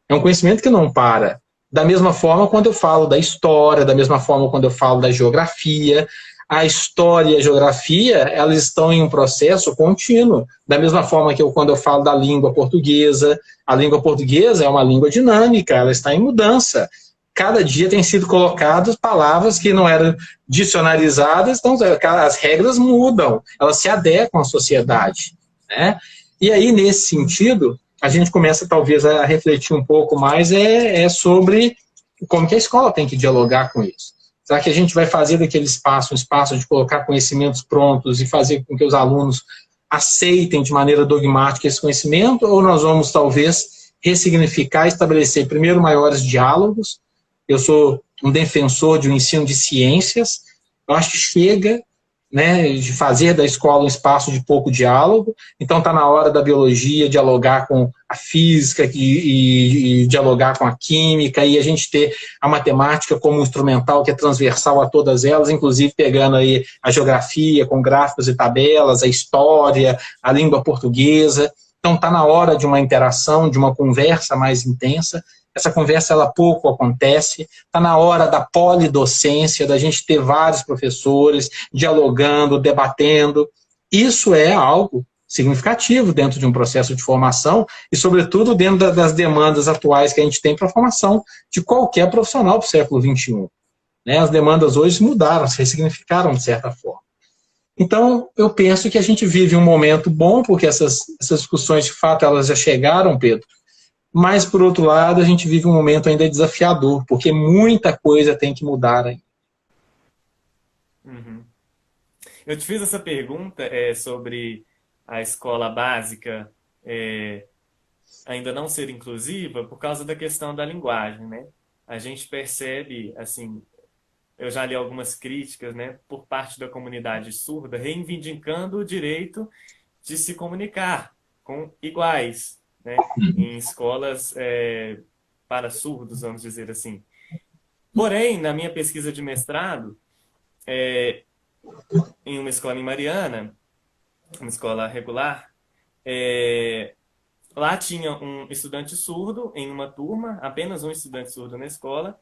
É um conhecimento que não para. Da mesma forma quando eu falo da história, da mesma forma quando eu falo da geografia. A história e a geografia, elas estão em um processo contínuo. Da mesma forma que quando eu falo da língua portuguesa, a língua portuguesa é uma língua dinâmica, ela está em mudança. Cada dia tem sido colocadas palavras que não eram dicionarizadas, então as regras mudam, elas se adequam à sociedade, né? E aí, nesse sentido, a gente começa talvez a refletir um pouco mais sobre como que a escola tem que dialogar com isso. Será que a gente vai fazer daquele espaço um espaço de colocar conhecimentos prontos e fazer com que os alunos aceitem de maneira dogmática esse conhecimento? Ou nós vamos, talvez, ressignificar e estabelecer, primeiro, maiores diálogos? Eu sou um defensor de um ensino de ciências. Eu acho que chega, né, de fazer da escola um espaço de pouco diálogo. Então está na hora da biologia dialogar com a física e dialogar com a química, e a gente ter a matemática como um instrumental que é transversal a todas elas, inclusive pegando aí a geografia com gráficos e tabelas, a história, a língua portuguesa. Então está na hora de uma interação, de uma conversa mais intensa. Essa conversa ela pouco acontece, está na hora da polidocência, da gente ter vários professores dialogando, debatendo. Isso é algo significativo dentro de um processo de formação e, sobretudo, dentro das demandas atuais que a gente tem para a formação de qualquer profissional do século XXI. Né? As demandas hoje mudaram, se ressignificaram de certa forma. Então, eu penso que a gente vive um momento bom, porque essas discussões, de fato, elas já chegaram, Pedro. Mas, por outro lado, a gente vive um momento ainda desafiador, porque muita coisa tem que mudar ainda. Uhum. Eu te fiz essa pergunta sobre a escola básica ainda não ser inclusiva por causa da questão da linguagem, né? A gente percebe, assim, eu já li algumas críticas, né, por parte da comunidade surda, reivindicando o direito de se comunicar com iguais, né, em escolas para surdos, vamos dizer assim. Porém, na minha pesquisa de mestrado, em uma escola em Mariana, uma escola regular, lá tinha um estudante surdo em uma turma, apenas um estudante surdo na escola,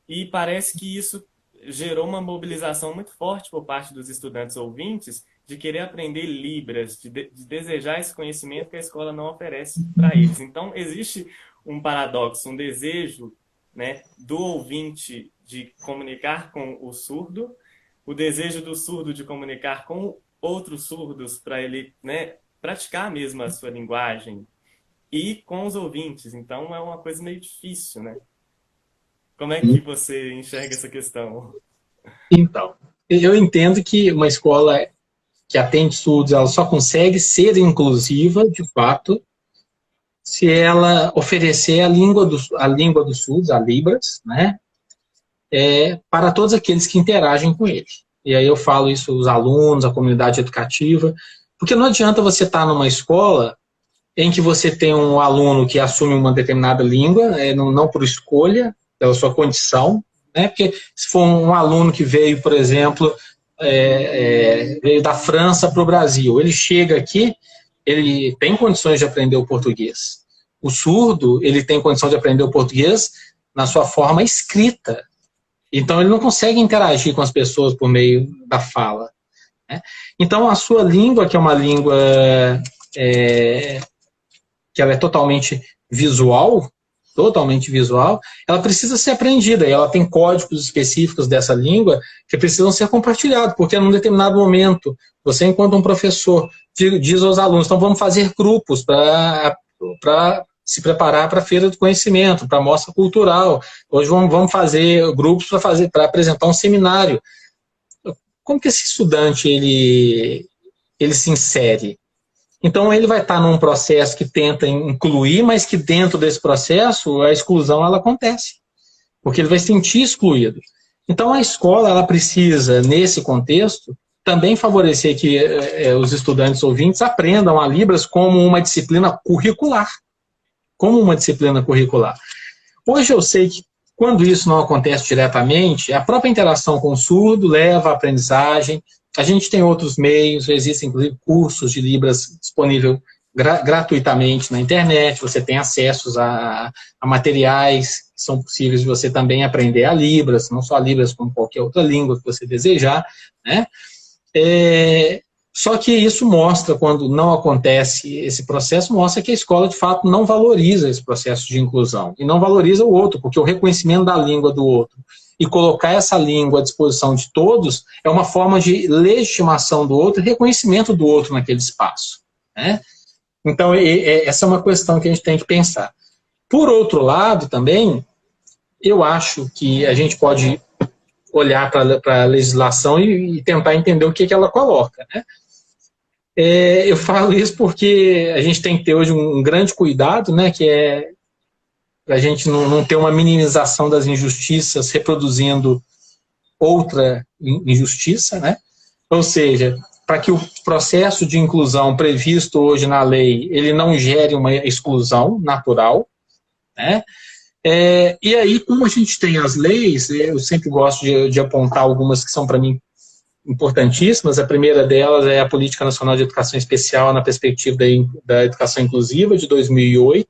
e parece que isso gerou uma mobilização muito forte por parte dos estudantes ouvintes de querer aprender Libras, de desejar esse conhecimento que a escola não oferece para eles. Então, existe um paradoxo, um desejo, né, do ouvinte de comunicar com o surdo, o desejo do surdo de comunicar com outros surdos para ele, né, praticar mesmo a sua linguagem, e com os ouvintes. Então, é uma coisa meio difícil, né? Como é que você enxerga essa questão? Então, eu entendo que uma escola que atende surdos, ela só consegue ser inclusiva, de fato, se ela oferecer a língua dos surdos, a Libras, né, para todos aqueles que interagem com ele. E aí eu falo isso os alunos, a comunidade educativa, porque não adianta você estar numa escola em que você tem um aluno que assume uma determinada língua, não por escolha, pela sua condição, né, porque se for um aluno que veio, por exemplo, veio da França para o Brasil. Ele chega aqui, ele tem condições de aprender o português. O surdo, ele tem condição de aprender o português na sua forma escrita. Então, ele não consegue interagir com as pessoas por meio da fala, né? Então, a sua língua, que é uma língua que ela é totalmente visual, ela precisa ser aprendida, e ela tem códigos específicos dessa língua que precisam ser compartilhados, porque num determinado momento, você, enquanto um professor, diz aos alunos, então vamos fazer grupos para se preparar para a feira do conhecimento, para a mostra cultural, hoje vamos fazer grupos para apresentar um seminário. Como que esse estudante ele se insere? Então, ele vai estar num processo que tenta incluir, mas que dentro desse processo, a exclusão ela acontece, porque ele vai se sentir excluído. Então, a escola ela precisa, nesse contexto, também favorecer que os estudantes ouvintes aprendam a Libras como uma disciplina curricular. Hoje eu sei que, quando isso não acontece diretamente, a própria interação com o surdo leva à aprendizagem. A gente tem outros meios, existem inclusive cursos de Libras disponíveis gratuitamente na internet, você tem acessos a materiais que são possíveis de você também aprender a Libras, não só a Libras, como qualquer outra língua que você desejar, né? Só que isso mostra, quando não acontece esse processo, mostra que a escola, de fato, não valoriza esse processo de inclusão, e não valoriza o outro, porque o reconhecimento da língua do outro e colocar essa língua à disposição de todos é uma forma de legitimação do outro e reconhecimento do outro naquele espaço, né? Então, essa é uma questão que a gente tem que pensar. Por outro lado, também, eu acho que a gente pode olhar para a legislação e tentar entender o que ela coloca, né? Eu falo isso porque a gente tem que ter hoje um grande cuidado, né, que é para a gente não ter uma minimização das injustiças reproduzindo outra injustiça, né? Ou seja, para que o processo de inclusão previsto hoje na lei, ele não gere uma exclusão natural, né? E aí, como a gente tem as leis, eu sempre gosto de apontar algumas que são, para mim, importantíssimas. A primeira delas é a Política Nacional de Educação Especial na perspectiva da educação inclusiva, de 2008.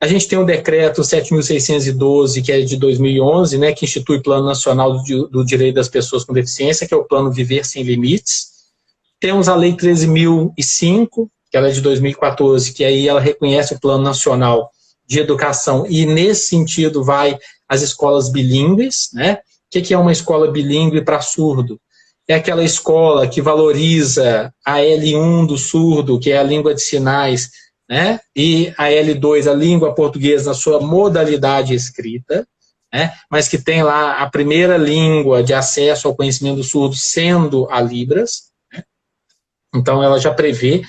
A gente tem o decreto 7.612, que é de 2011, né, que institui o Plano Nacional do Direito das Pessoas com Deficiência, que é o Plano Viver Sem Limites. Temos a Lei 13.005, que ela é de 2014, que aí ela reconhece o Plano Nacional de Educação, e nesse sentido vai as escolas bilíngues, né? O que é uma escola bilíngue para surdo? É aquela escola que valoriza a L1 do surdo, que é a língua de sinais, né? E a L2, a língua portuguesa na sua modalidade escrita, né? Mas que tem lá a primeira língua de acesso ao conhecimento do surdo sendo a Libras, né? Então ela já prevê,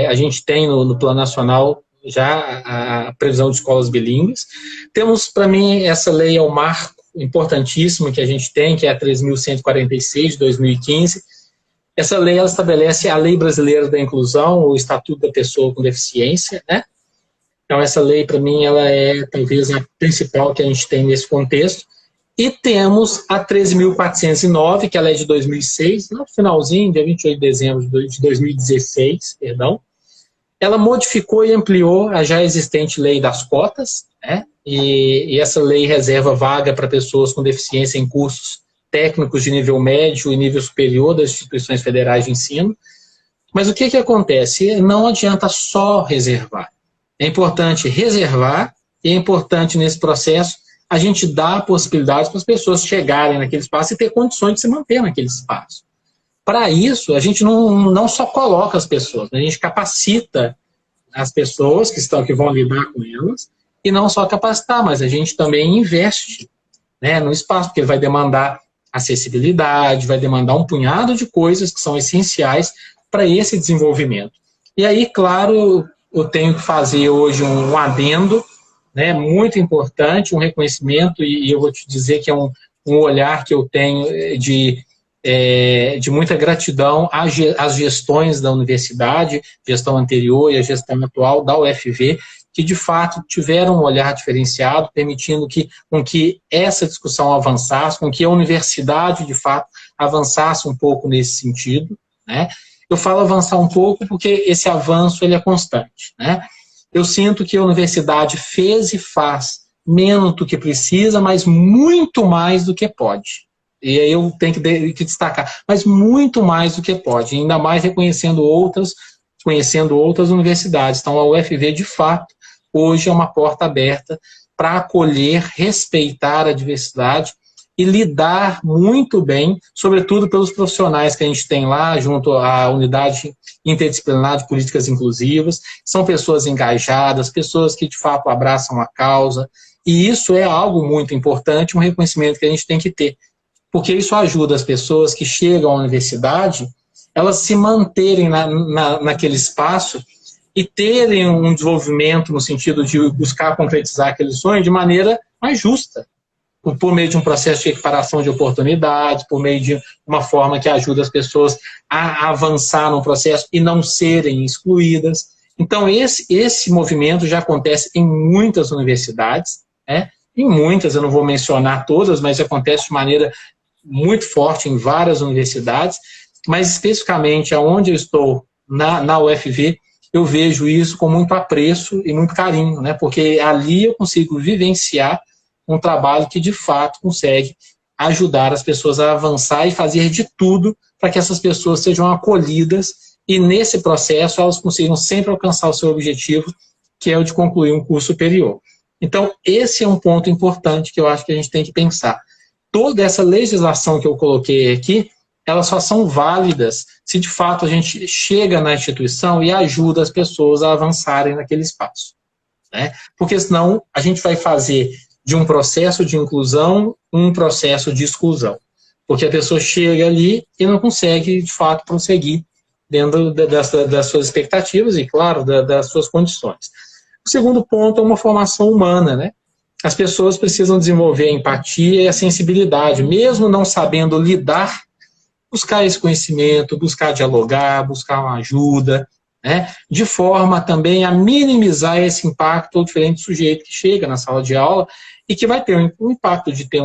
a gente tem no Plano Nacional já a previsão de escolas bilíngues. Temos, para mim, essa lei é um marco importantíssimo que a gente tem, que é a 3.146 de 2015. Essa lei ela estabelece a Lei Brasileira da Inclusão, o Estatuto da Pessoa com Deficiência, né? Então, essa lei, para mim, ela é talvez a principal que a gente tem nesse contexto. E temos a 13.409, que ela é de 2006, no finalzinho, dia 28 de dezembro de 2016, perdão. Ela modificou e ampliou a já existente lei das cotas, né? E essa lei reserva vaga para pessoas com deficiência em cursos técnicos de nível médio e nível superior das instituições federais de ensino. Mas o que acontece? Não adianta só reservar. É importante reservar e é importante, nesse processo, a gente dar possibilidades para as pessoas chegarem naquele espaço e ter condições de se manter naquele espaço. Para isso, a gente não só coloca as pessoas, a gente capacita as pessoas que vão lidar com elas, e não só capacitar, mas a gente também investe, né, no espaço, porque ele vai demandar acessibilidade, vai demandar um punhado de coisas que são essenciais para esse desenvolvimento. E aí, claro, eu tenho que fazer hoje um adendo, né, muito importante, um reconhecimento, e eu vou te dizer que é um olhar que eu tenho de muita gratidão às gestões da universidade, gestão anterior e a gestão atual da UFV, que de fato tiveram um olhar diferenciado, permitindo com que essa discussão avançasse, com que a universidade de fato avançasse um pouco nesse sentido, né? Eu falo avançar um pouco porque esse avanço ele é constante, né? Eu sinto que a universidade fez e faz menos do que precisa, mas muito mais do que pode. E aí eu tenho que destacar, mas muito mais do que pode, ainda mais conhecendo outras universidades. Então, a UFV, de fato, hoje é uma porta aberta para acolher, respeitar a diversidade e lidar muito bem, sobretudo pelos profissionais que a gente tem lá, junto à Unidade Interdisciplinar de Políticas Inclusivas. São pessoas engajadas, pessoas que, de fato, abraçam a causa, e isso é algo muito importante, um reconhecimento que a gente tem que ter, porque isso ajuda as pessoas que chegam à universidade, elas se manterem naquele espaço e terem um desenvolvimento no sentido de buscar concretizar aquele sonho de maneira mais justa, por meio de um processo de equiparação de oportunidades, por meio de uma forma que ajuda as pessoas a avançar no processo e não serem excluídas. Então, esse movimento já acontece em muitas universidades, né? Em muitas, eu não vou mencionar todas, mas acontece de maneira muito forte em várias universidades, mas especificamente aonde eu estou, na UFV, eu vejo isso com muito apreço e muito carinho, né? Porque ali eu consigo vivenciar um trabalho que de fato consegue ajudar as pessoas a avançar e fazer de tudo para que essas pessoas sejam acolhidas e nesse processo elas consigam sempre alcançar o seu objetivo, que é o de concluir um curso superior. Então, esse é um ponto importante que eu acho que a gente tem que pensar. Toda essa legislação que eu coloquei aqui, elas só são válidas se de fato a gente chega na instituição e ajuda as pessoas a avançarem naquele espaço, né? Porque senão a gente vai fazer de um processo de inclusão um processo de exclusão. Porque a pessoa chega ali e não consegue, de fato, prosseguir dentro das suas expectativas e, claro, das suas condições. O segundo ponto é uma formação humana, né? As pessoas precisam desenvolver a empatia e a sensibilidade, mesmo não sabendo lidar, buscar esse conhecimento, buscar dialogar, buscar uma ajuda, né? De forma também a minimizar esse impacto ao diferente sujeito que chega na sala de aula e que vai ter um impacto de ter,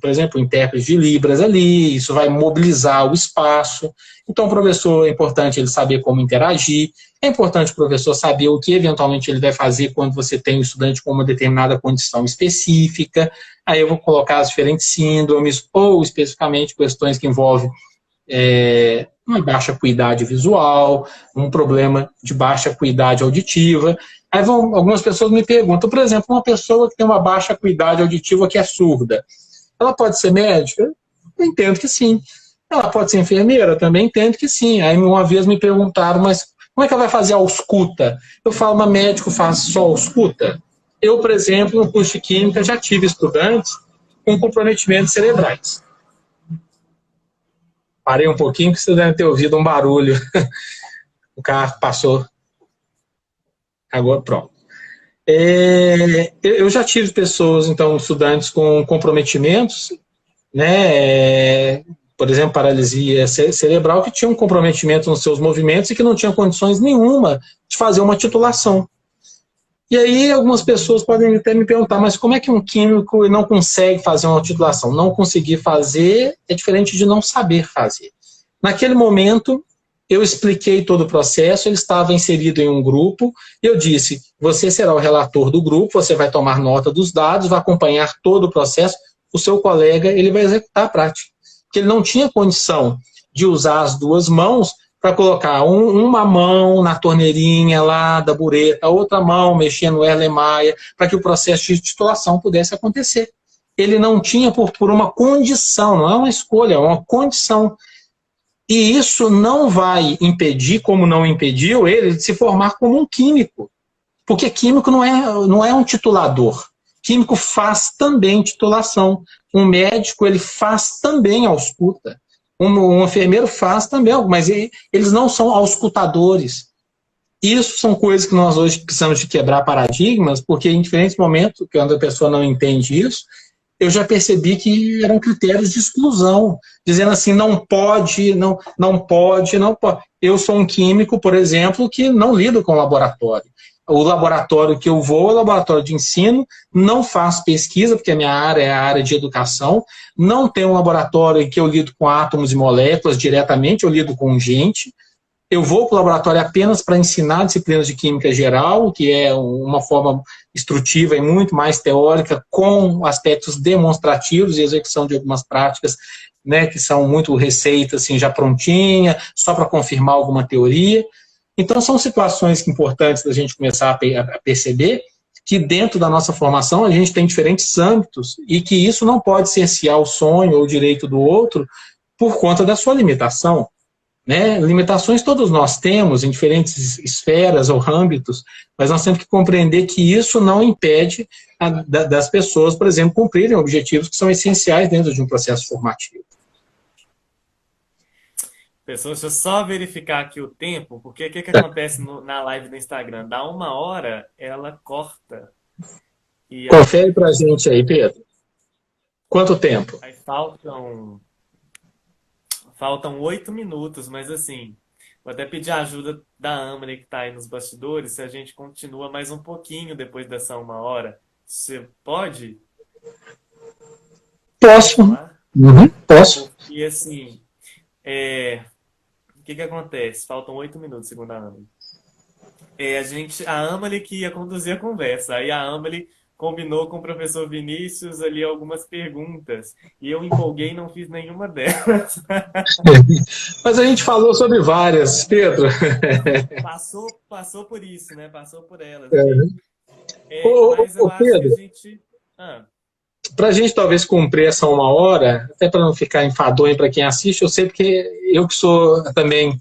por exemplo, um intérprete de Libras ali, isso vai mobilizar o espaço. Então, o professor, é importante ele saber como interagir, é importante o professor saber o que eventualmente ele vai fazer quando você tem um estudante com uma determinada condição específica. Aí eu vou colocar as diferentes síndromes, ou especificamente questões que envolvem uma baixa acuidade visual, um problema de baixa acuidade auditiva. Aí algumas pessoas me perguntam, por exemplo, uma pessoa que tem uma baixa acuidade auditiva que é surda, ela pode ser médica? Eu entendo que sim. Ela pode ser enfermeira? Também entendo que sim. Aí uma vez me perguntaram, mas como é que ela vai fazer a ausculta? Eu falo, mas médico faz só ausculta? Eu, por exemplo, no curso de Química, já tive estudantes com comprometimentos cerebrais. Parei um pouquinho, porque vocês devem ter ouvido um barulho. O carro passou. Agora, pronto. Eu já tive pessoas, então, estudantes com comprometimentos, né? Por exemplo, paralisia cerebral, que tinham um comprometimento nos seus movimentos e que não tinham condições nenhuma de fazer uma titulação. E aí algumas pessoas podem até me perguntar, mas como é que um químico não consegue fazer uma titulação? Não conseguir fazer é diferente de não saber fazer. Naquele momento, eu expliquei todo o processo, ele estava inserido em um grupo, e eu disse, você será o relator do grupo, você vai tomar nota dos dados, vai acompanhar todo o processo, o seu colega ele vai executar a prática. Porque ele não tinha condição de usar as duas mãos para colocar uma mão na torneirinha lá da bureta, outra mão mexendo no Erlenmeyer, para que o processo de titulação pudesse acontecer. Ele não tinha por uma condição, não é uma escolha, é uma condição. E isso não vai impedir, como não impediu ele, de se formar como um químico. Porque químico não é um titulador. Químico faz também titulação. Um médico, ele faz também ausculta. Um enfermeiro faz também algo, mas eles não são auscultadores. Isso são coisas que nós hoje precisamos de quebrar paradigmas, porque em diferentes momentos, quando a pessoa não entende isso, eu já percebi que eram critérios de exclusão, dizendo assim, não pode, não pode. Eu sou um químico, por exemplo, que não lido com laboratório. o laboratório que eu vou é o laboratório de ensino, não faço pesquisa, porque a minha área é a área de educação, não tem um laboratório em que eu lido com átomos e moléculas diretamente, eu lido com gente. Eu vou para o laboratório apenas para ensinar disciplinas de química geral, que é uma forma instrutiva e muito mais teórica, com aspectos demonstrativos e execução de algumas práticas, né, que são muito receitas assim, já prontinha, só para confirmar alguma teoria. Então, são situações importantes da gente começar a perceber que dentro da nossa formação a gente tem diferentes âmbitos e que isso não pode cercear o sonho ou o direito do outro por conta da sua limitação. Né? Limitações todos nós temos em diferentes esferas ou âmbitos, mas nós temos que compreender que isso não impede das pessoas, por exemplo, cumprirem objetivos que são essenciais dentro de um processo formativo. Pessoal, deixa eu só verificar aqui o tempo, porque o que acontece na live do Instagram? Dá 1 hora, ela corta. E Confere pra gente aí, Pedro. Quanto tempo? Aí faltam 8 minutos, mas assim, vou até pedir a ajuda da Amber, que está aí nos bastidores, se a gente continua mais um pouquinho depois dessa 1 hora. Você pode? Posso. Posso. Porque assim, o que acontece? Faltam 8 minutos, segundo a Amber. A Amber que ia conduzir a conversa, aí a Amber combinou com o professor Vinícius ali algumas perguntas. E eu empolguei e não fiz nenhuma delas. Mas a gente falou sobre várias, Pedro. Passou por isso, né? Passou por elas. Mas eu acho Pedro, que a gente... Para a gente talvez cumprir essa 1 hora, até para não ficar enfadonho para quem assiste, eu sei porque eu que sou também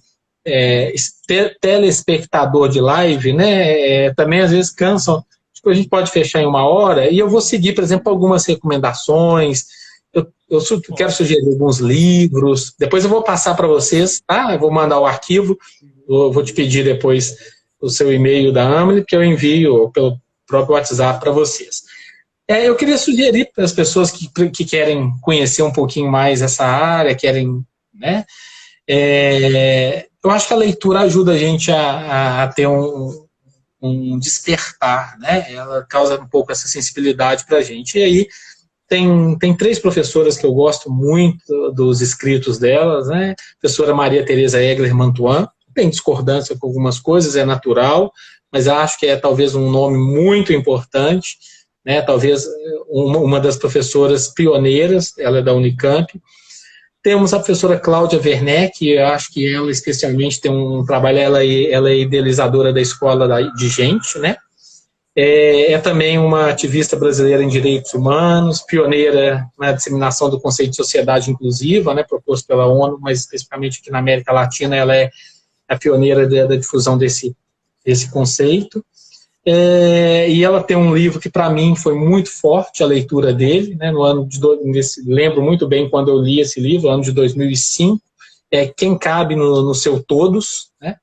telespectador de live, né? Também às vezes cansam. A gente pode fechar em 1 hora e eu vou seguir, por exemplo, algumas recomendações. Eu quero sugerir alguns livros. Depois eu vou passar para vocês, tá? Eu vou mandar o arquivo. Vou te pedir depois o seu e-mail da Amely, que eu envio pelo próprio WhatsApp para vocês. Eu queria sugerir para as pessoas que querem conhecer um pouquinho mais essa área, querem, né? Eu acho que a leitura ajuda a gente a ter um despertar, né? Ela causa um pouco essa sensibilidade para a gente. E aí tem 3 professoras que eu gosto muito dos escritos delas, né? Professora Maria Tereza Egler Mantuan, tem discordância com algumas coisas, é natural, mas acho que é talvez um nome muito importante, né? Talvez uma das professoras pioneiras, ela é da Unicamp. Temos a professora Cláudia Werneck, eu acho que ela especialmente tem um trabalho, ela é idealizadora da Escola de Gente, né? É também uma ativista brasileira em direitos humanos, pioneira na disseminação do conceito de sociedade inclusiva, né, proposto pela ONU, mas especificamente aqui na América Latina ela é a pioneira da difusão desse conceito. E ela tem um livro que para mim foi muito forte, a leitura dele, né, lembro muito bem quando eu li esse livro, ano de 2005, Quem Cabe no Seu Todos, né?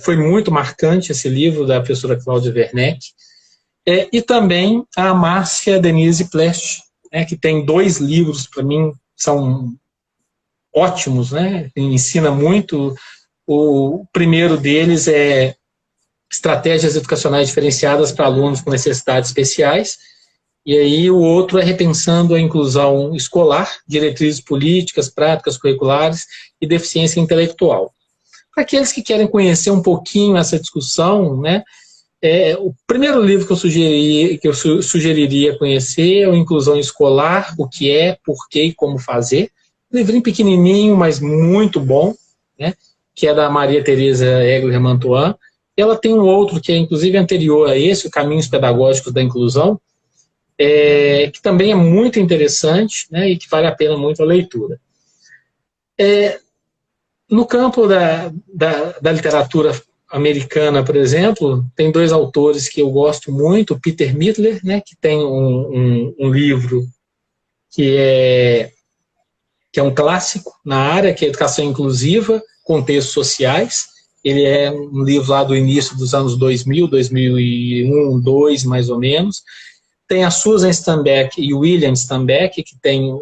Foi muito marcante esse livro da professora Cláudia Werneck, e também a Márcia Denise Plest, né, que tem 2 livros, para mim, são ótimos, né, ensina muito. O primeiro deles é Estratégias Educacionais Diferenciadas para Alunos com Necessidades Especiais, e aí o outro é Repensando a Inclusão Escolar, Diretrizes Políticas, Práticas Curriculares e Deficiência Intelectual. Para aqueles que querem conhecer um pouquinho essa discussão, né, o primeiro livro que eu sugeriria conhecer é o Inclusão Escolar, o que é, por quê e como fazer. Um livrinho pequenininho, mas muito bom, né, que é da Maria Tereza Egler Mantuan. Ela tem um outro que é, inclusive, anterior a esse, o Caminhos Pedagógicos da Inclusão, que também é muito interessante, né, e que vale a pena muito a leitura. No campo da literatura americana, por exemplo, tem 2 autores que eu gosto muito, Peter Mittler, né, que tem um livro que é um clássico na área, que é Educação Inclusiva, Contextos Sociais. Ele é um livro lá do início dos anos 2000, 2001, 2002, mais ou menos. Tem a Susan Stanback e o William Stanback, que tem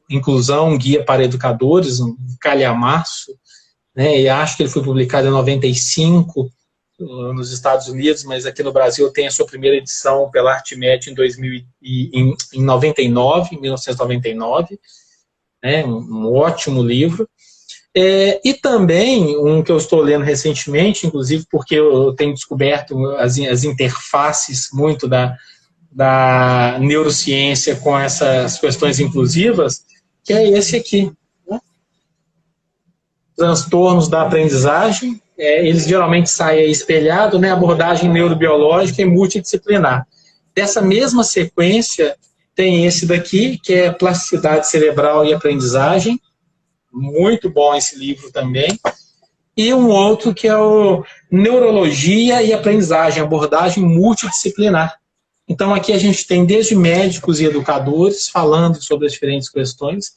Inclusão, Guia para Educadores, um calhamaço, né? E acho que ele foi publicado em 95, nos Estados Unidos, mas aqui no Brasil tem a sua primeira edição pela Artmed em 1999, né? Um ótimo livro. E também um que eu estou lendo recentemente, inclusive porque eu tenho descoberto as interfaces muito da neurociência com essas questões inclusivas, que é esse aqui, né? Transtornos da aprendizagem. Eles geralmente saem espelhados, né? Abordagem neurobiológica e multidisciplinar. Dessa mesma sequência, tem esse daqui, que é plasticidade cerebral e aprendizagem. Muito bom esse livro também. E um outro que é o Neurologia e Aprendizagem, abordagem multidisciplinar. Então aqui a gente tem desde médicos e educadores falando sobre as diferentes questões.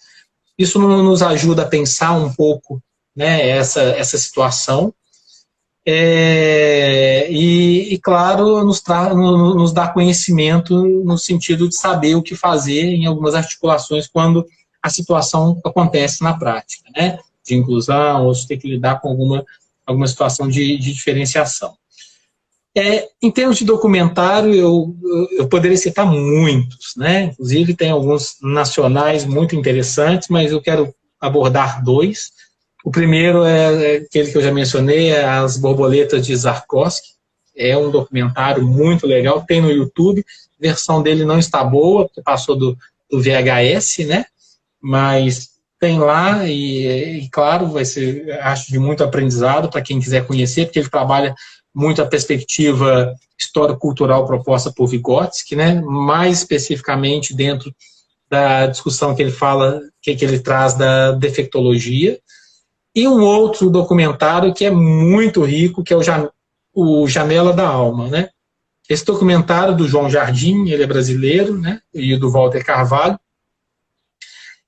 Isso nos ajuda a pensar um pouco, né, essa situação. E claro, nos dá conhecimento no sentido de saber o que fazer em algumas articulações quando a situação acontece na prática, né? De inclusão, ou se tem que lidar com alguma situação de diferenciação. Em termos de documentário, eu poderia citar muitos, né? Inclusive tem alguns nacionais muito interessantes, mas eu quero abordar dois. O primeiro é aquele que eu já mencionei, As Borboletas de Zarkovsky. É um documentário muito legal, tem no YouTube. A versão dele não está boa, porque passou do VHS, né? Mas tem lá e claro, vai ser, acho, de muito aprendizado para quem quiser conhecer, porque ele trabalha muito a perspectiva histórico-cultural proposta por Vygotsky, né? Mais especificamente dentro da discussão que ele fala, que ele traz da defectologia. E um outro documentário que é muito rico, que é o Janela da Alma, né? Esse documentário do João Jardim, ele é brasileiro, né? E do Walter Carvalho.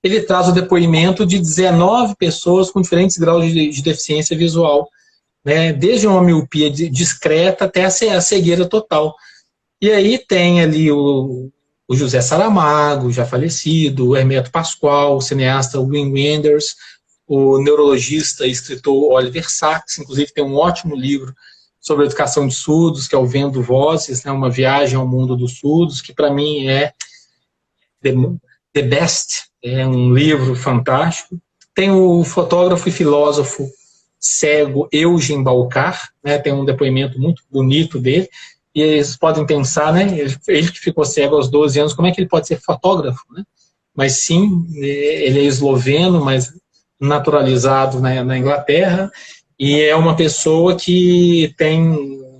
Ele traz o depoimento de 19 pessoas com diferentes graus de deficiência visual, né? Desde uma miopia discreta até a cegueira total. E aí tem ali o José Saramago, já falecido, o Hermeto Pascoal, o cineasta Wim Wenders, o neurologista e escritor Oliver Sacks, inclusive tem um ótimo livro sobre a educação de surdos, que é o Vendo Vozes, né? Uma viagem ao mundo dos surdos, que para mim é the best. É um livro fantástico. Tem o fotógrafo e filósofo cego Eugen Balkar, né? Tem um depoimento muito bonito dele. E eles podem pensar, né? Ele que ficou cego aos 12 anos, como é que ele pode ser fotógrafo, né? Mas sim, ele é esloveno, mas naturalizado na Inglaterra, e é uma pessoa que tem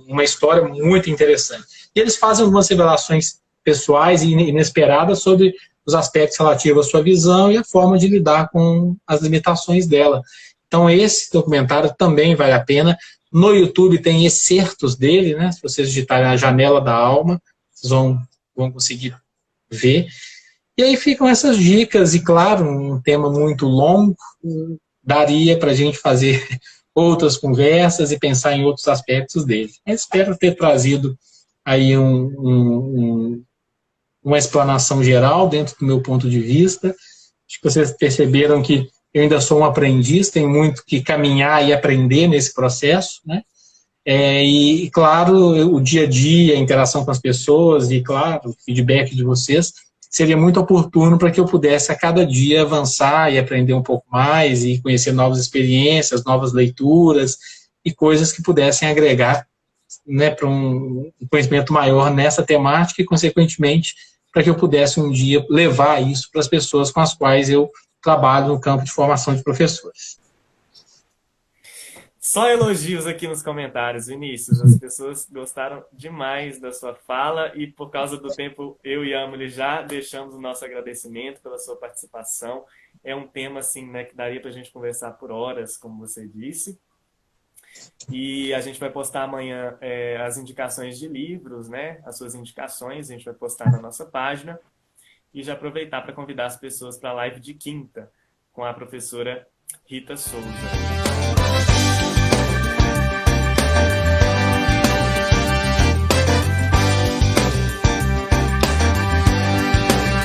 uma história muito interessante. E eles fazem algumas revelações pessoais e inesperadas sobre os aspectos relativos à sua visão e a forma de lidar com as limitações dela. Então esse documentário também vale a pena. No YouTube tem excertos dele, né? Se vocês digitarem A Janela da Alma, vocês vão conseguir ver. E aí ficam essas dicas, e claro, um tema muito longo, daria para a gente fazer outras conversas e pensar em outros aspectos dele. Eu espero ter trazido aí uma explanação geral dentro do meu ponto de vista. Acho que vocês perceberam que eu ainda sou um aprendiz, tenho muito que caminhar e aprender nesse processo, né? E claro, o dia a dia, a interação com as pessoas e, claro, o feedback de vocês seria muito oportuno para que eu pudesse a cada dia avançar e aprender um pouco mais e conhecer novas experiências, novas leituras e coisas que pudessem agregar, né, para um conhecimento maior nessa temática e, consequentemente, para que eu pudesse um dia levar isso para as pessoas com as quais eu trabalho no campo de formação de professores. Só elogios aqui nos comentários, Vinícius. As pessoas gostaram demais da sua fala e, por causa do tempo, eu e a Amelie já deixamos o nosso agradecimento pela sua participação. É um tema assim, né, que daria para a gente conversar por horas, como você disse. E a gente vai postar amanhã as indicações de livros, né? As suas indicações, a gente vai postar na nossa página. E já aproveitar para convidar as pessoas para a live de quinta com a professora Rita Souza.